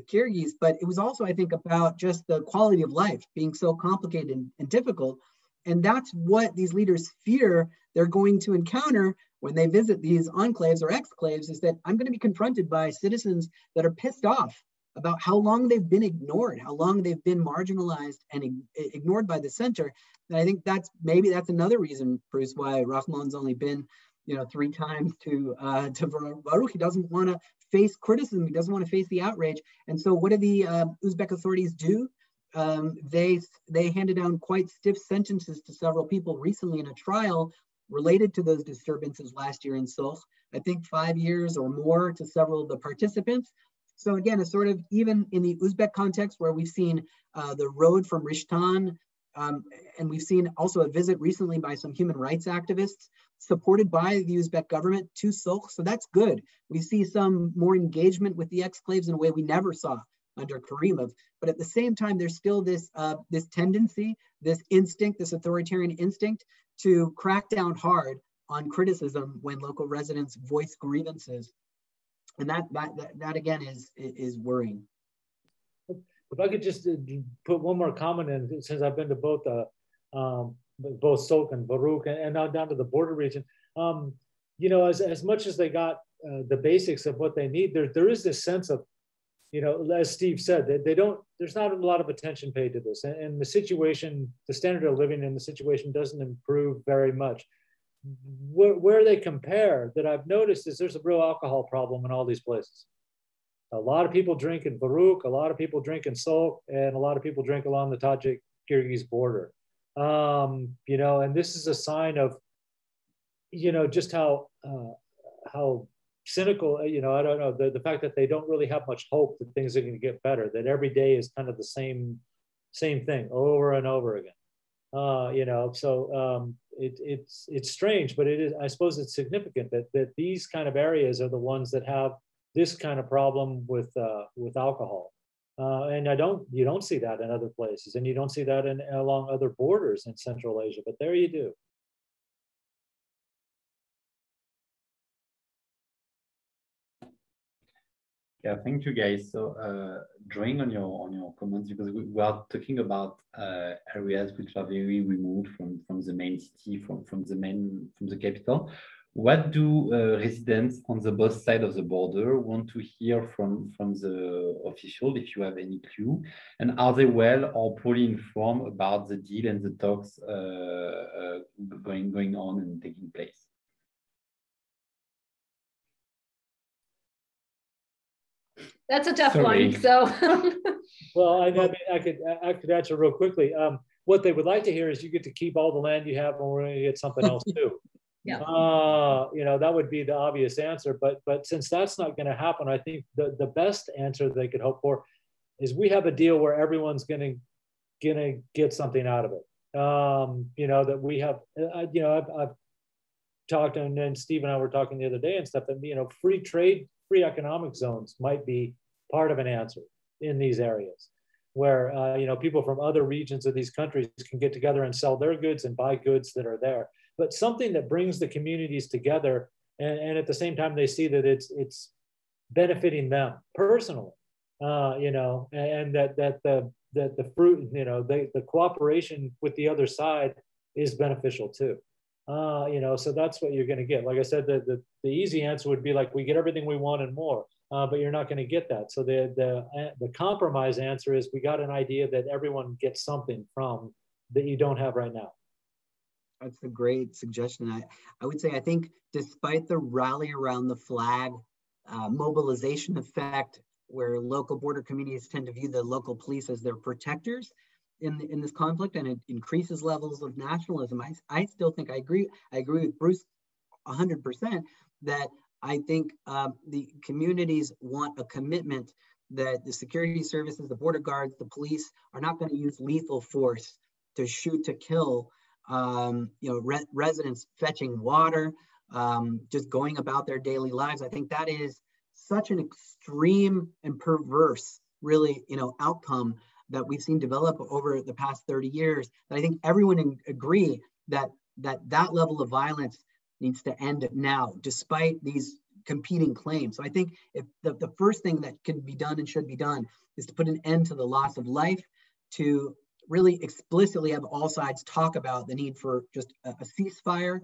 Kyrgyz, but it was also, I think, about just the quality of life being so complicated and difficult. And that's what these leaders fear they're going to encounter when they visit these enclaves or exclaves, is that I'm going to be confronted by citizens that are pissed off about how long they've been ignored, how long they've been marginalized and ignored by the center. And I think maybe that's another reason, Bruce, why Rahman's only been, you know, 3 times to Voruk. He doesn't want to face criticism. He doesn't want to face the outrage. And so what do the Uzbek authorities do? They handed down quite stiff sentences to several people recently in a trial related to those disturbances last year in Sok. I think 5 years or more to several of the participants. So again, a sort of, even in the Uzbek context where we've seen the road from Rishtan, and we've seen also a visit recently by some human rights activists supported by the Uzbek government to Sok. So that's good. We see some more engagement with the exclaves in a way we never saw under Karimov. But at the same time, there's still this tendency, this instinct, this authoritarian instinct to crack down hard on criticism when local residents voice grievances. And that again is worrying. If I could just put one more comment in, since I've been to both Sok and Voruk and now down to the border region, you know, as much as they got the basics of what they need, there is this sense of, you know, as Steve said, there's not a lot of attention paid to this, and the situation, the standard of living in the situation doesn't improve very much. Where they compare, that I've noticed, is there's a real alcohol problem in all these places. A lot of people drink in Voruk, a lot of people drink in Sok, and a lot of people drink along the Tajik-Kyrgyz border. You know, and this is a sign of, you know, just how cynical, you know, I don't know, the fact that they don't really have much hope that things are going to get better, that every day is kind of the same thing over and over again. You know, so it's strange, but it is, I suppose it's significant that these kind of areas are the ones that have this kind of problem with alcohol. And you don't see that in other places, and you don't see that along other borders in Central Asia, but there you do. Yeah, thank you guys. So drawing on your comments, because we are talking about areas which are very removed from the main city, from the capital. What do residents on the both sides of the border want to hear from the official, if you have any clue? And are they well or poorly informed about the deal and the talks going on and taking place? That's a tough Sorry. one. So, well, I could answer real quickly. What they would like to hear is you get to keep all the land you have, and we're going to get something else too. yeah. That would be the obvious answer. But since that's not going to happen, I think the best answer they could hope for is we have a deal where everyone's going to get something out of it. That we have. I've talked, and then Steve and I were talking the other day and stuff. That free trade, free economic zones might be part of an answer in these areas, where people from other regions of these countries can get together and sell their goods and buy goods that are there. But something that brings the communities together, and at the same time they see that it's benefiting them personally, and that the fruit, the cooperation with the other side is beneficial too. So that's what you're going to get. Like I said, the easy answer would be like, we get everything we want and more, but you're not going to get that. So the compromise answer is we got an idea that everyone gets something from that you don't have right now. That's a great suggestion. I would say, I think despite the rally around the flag mobilization effect, where local border communities tend to view the local police as their protectors in this conflict, and it increases levels of nationalism, I still think I agree with Bruce 100% that I think the communities want a commitment that the security services, the border guards, the police are not going to use lethal force to shoot to kill residents fetching water, just going about their daily lives. I think that is such an extreme and perverse, really, outcome that we've seen develop over the past 30 years. That I think everyone agree that level of violence needs to end now, despite these competing claims. So I think if the first thing that can be done and should be done is to put an end to the loss of life, to really explicitly have all sides talk about the need for just a ceasefire,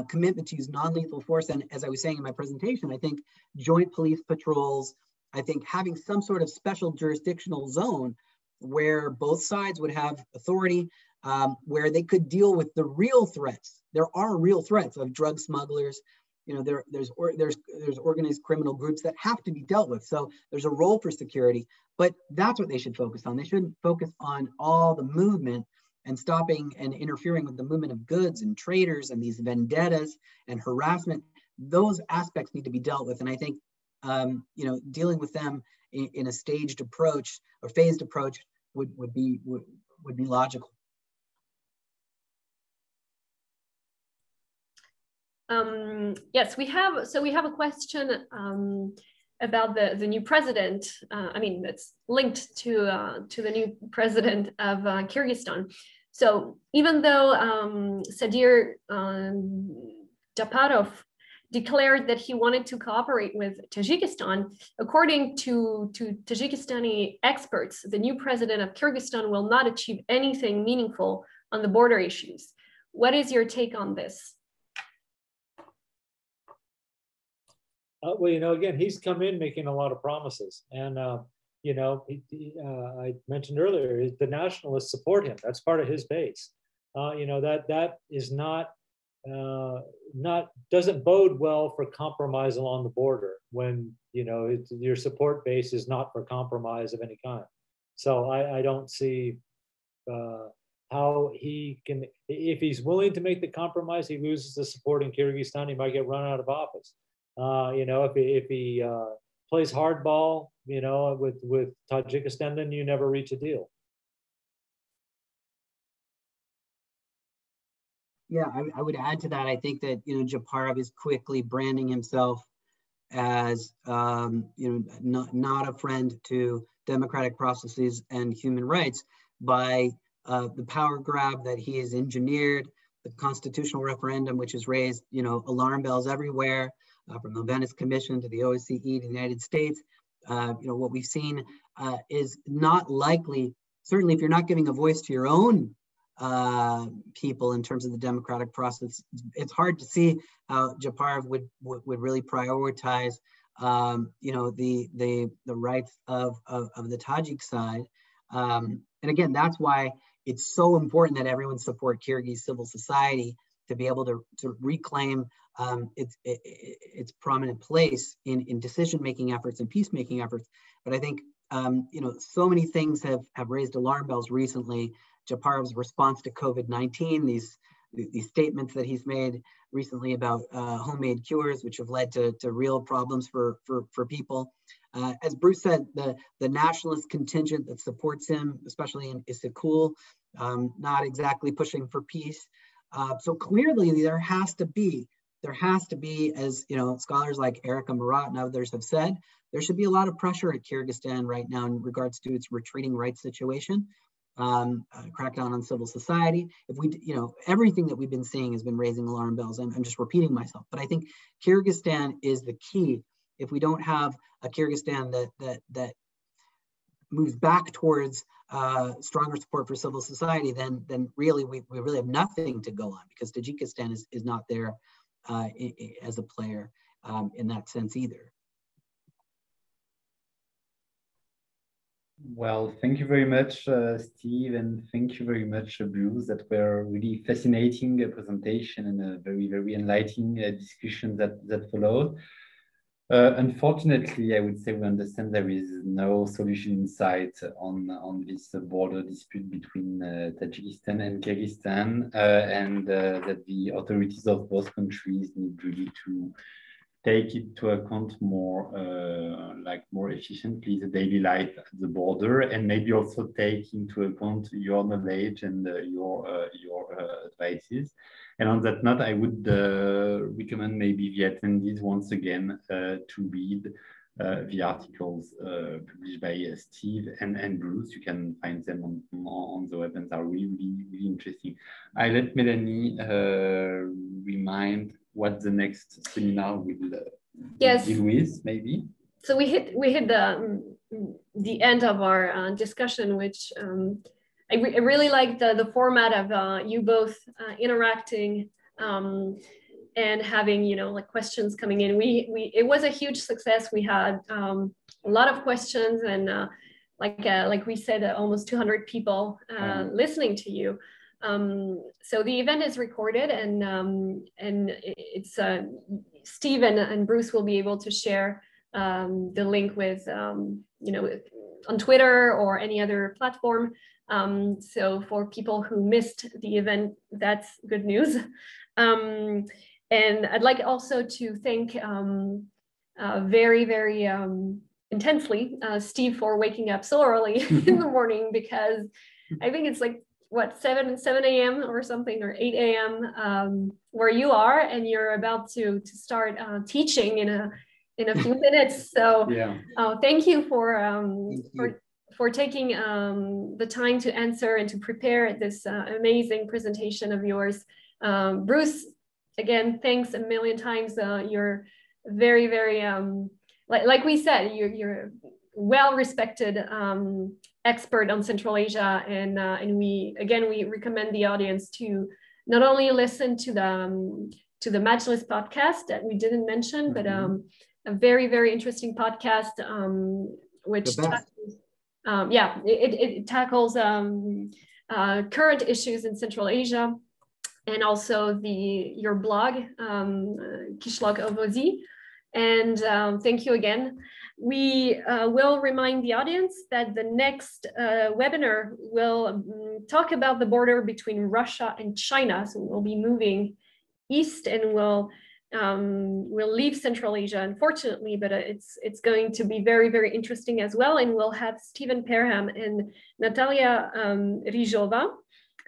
commitment to use non-lethal force. And as I was saying in my presentation, I think joint police patrols, I think having some sort of special jurisdictional zone where both sides would have authority, where they could deal with the real threats. There are real threats of drug smugglers. There's organized criminal groups that have to be dealt with. So there's a role for security, but that's what they should focus on. They shouldn't focus on all the movement and stopping and interfering with the movement of goods and traders and these vendettas and harassment. Those aspects need to be dealt with. And I think, dealing with them in a staged approach or phased approach would be logical. Yes, we have a question about the new president. That's linked to the new president of Kyrgyzstan. So even though Sadyr Japarov declared that he wanted to cooperate with Tajikistan, according to Tajikistani experts, the new president of Kyrgyzstan will not achieve anything meaningful on the border issues. What is your take on this? Again, he's come in making a lot of promises, and I mentioned earlier, the nationalists support him. That's part of his base. That is not doesn't bode well for compromise along the border when your support base is not for compromise of any kind. So I don't see how he can, if he's willing to make the compromise, he loses the support in Kyrgyzstan, he might get run out of office. If he plays hardball, with Tajikistan, then you never reach a deal. Yeah, I would add to that. I think that Japarov is quickly branding himself as not a friend to democratic processes and human rights by the power grab that he has engineered, the constitutional referendum, which has raised alarm bells everywhere. From the Venice Commission to the OSCE to the United States, what we've seen is not likely, certainly if you're not giving a voice to your own people in terms of the democratic process. It's hard to see how Japarov would really prioritize, the rights of the Tajik side. And again, that's why it's so important that everyone support Kyrgyz civil society to be able to reclaim its prominent place in decision-making efforts and peacemaking efforts. But I think, so many things have raised alarm bells recently. Japarov's response to COVID-19, these statements that he's made recently about homemade cures, which have led to real problems for people. As Bruce said, the nationalist contingent that supports him, especially in Isyk-Kul, not exactly pushing for peace. So clearly there has to be, as scholars like Erica Marat and others have said, there should be a lot of pressure at Kyrgyzstan right now in regards to its retreating rights situation, crackdown on civil society. If we, everything that we've been seeing has been raising alarm bells. I'm just repeating myself, but I think Kyrgyzstan is the key. If we don't have a Kyrgyzstan that moves back towards stronger support for civil society, then really we really have nothing to go on, because Tajikistan is not there as a player in that sense either. Well, thank you very much, Steve, and thank you very much, Bruce. That were really fascinating presentation and a very, very enlightening discussion that followed. Unfortunately, I would say we understand there is no solution in sight on this border dispute between Tajikistan and Kyrgyzstan, and that the authorities of both countries need really to take into account more efficiently the daily life at the border, and maybe also take into account your knowledge and your advices. And on that note, I would recommend maybe the attendees once again to read the articles published by Steve and Bruce. You can find them on the web, and are really, really interesting. I let Melanie remind what the next seminar will deal with, maybe. So we hit the end of our discussion, which I really like the format of you both interacting and having questions coming in. It was a huge success. We had a lot of questions, and like we said, almost 200 people listening to you. So the event is recorded, and it's Steve and Bruce will be able to share the link with on Twitter or any other platform. So for people who missed the event, that's good news. And I'd like also to thank very, very intensely Steve for waking up so early in the morning, because I think it's like, what, 7 a.m. or something, or 8 a.m. Where you are, and you're about to start teaching in a few minutes. So yeah. Thank you for taking the time to answer and to prepare this amazing presentation of yours. Bruce, again, thanks a million times. You're very, very, like we said, you're well-respected expert on Central Asia, and we recommend the audience to not only listen to the Majlis podcast that we didn't mention, but a very, very interesting podcast which it tackles current issues in Central Asia, and also your blog, Kishlok Ovozi. And thank you again. We will remind the audience that the next webinar will talk about the border between Russia and China. So we'll be moving east, and we'll leave Central Asia, unfortunately, but it's going to be very, very interesting as well. And we'll have Stephen Perham and Natalia Rizhova,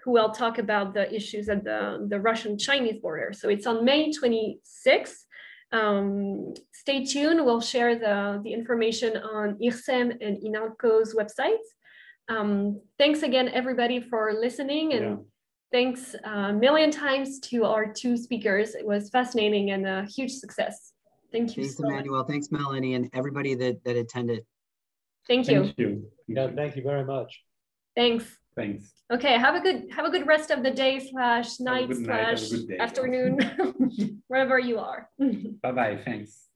who will talk about the issues at the Russian-Chinese border. So it's on May 26th. Stay tuned. We'll share the information on IRSEM and INALCO's websites. Thanks again, everybody, for listening, and thanks a million times to our two speakers. It was fascinating and a huge success. Thank you. Thanks, Emmanuel. Thanks, Melanie, and everybody that attended. Thank you. Thank you. Yeah, thank you very much. Thanks. Thanks. Okay, have a good rest of the day / night / good day. afternoon, wherever you are. Bye-bye. Thanks.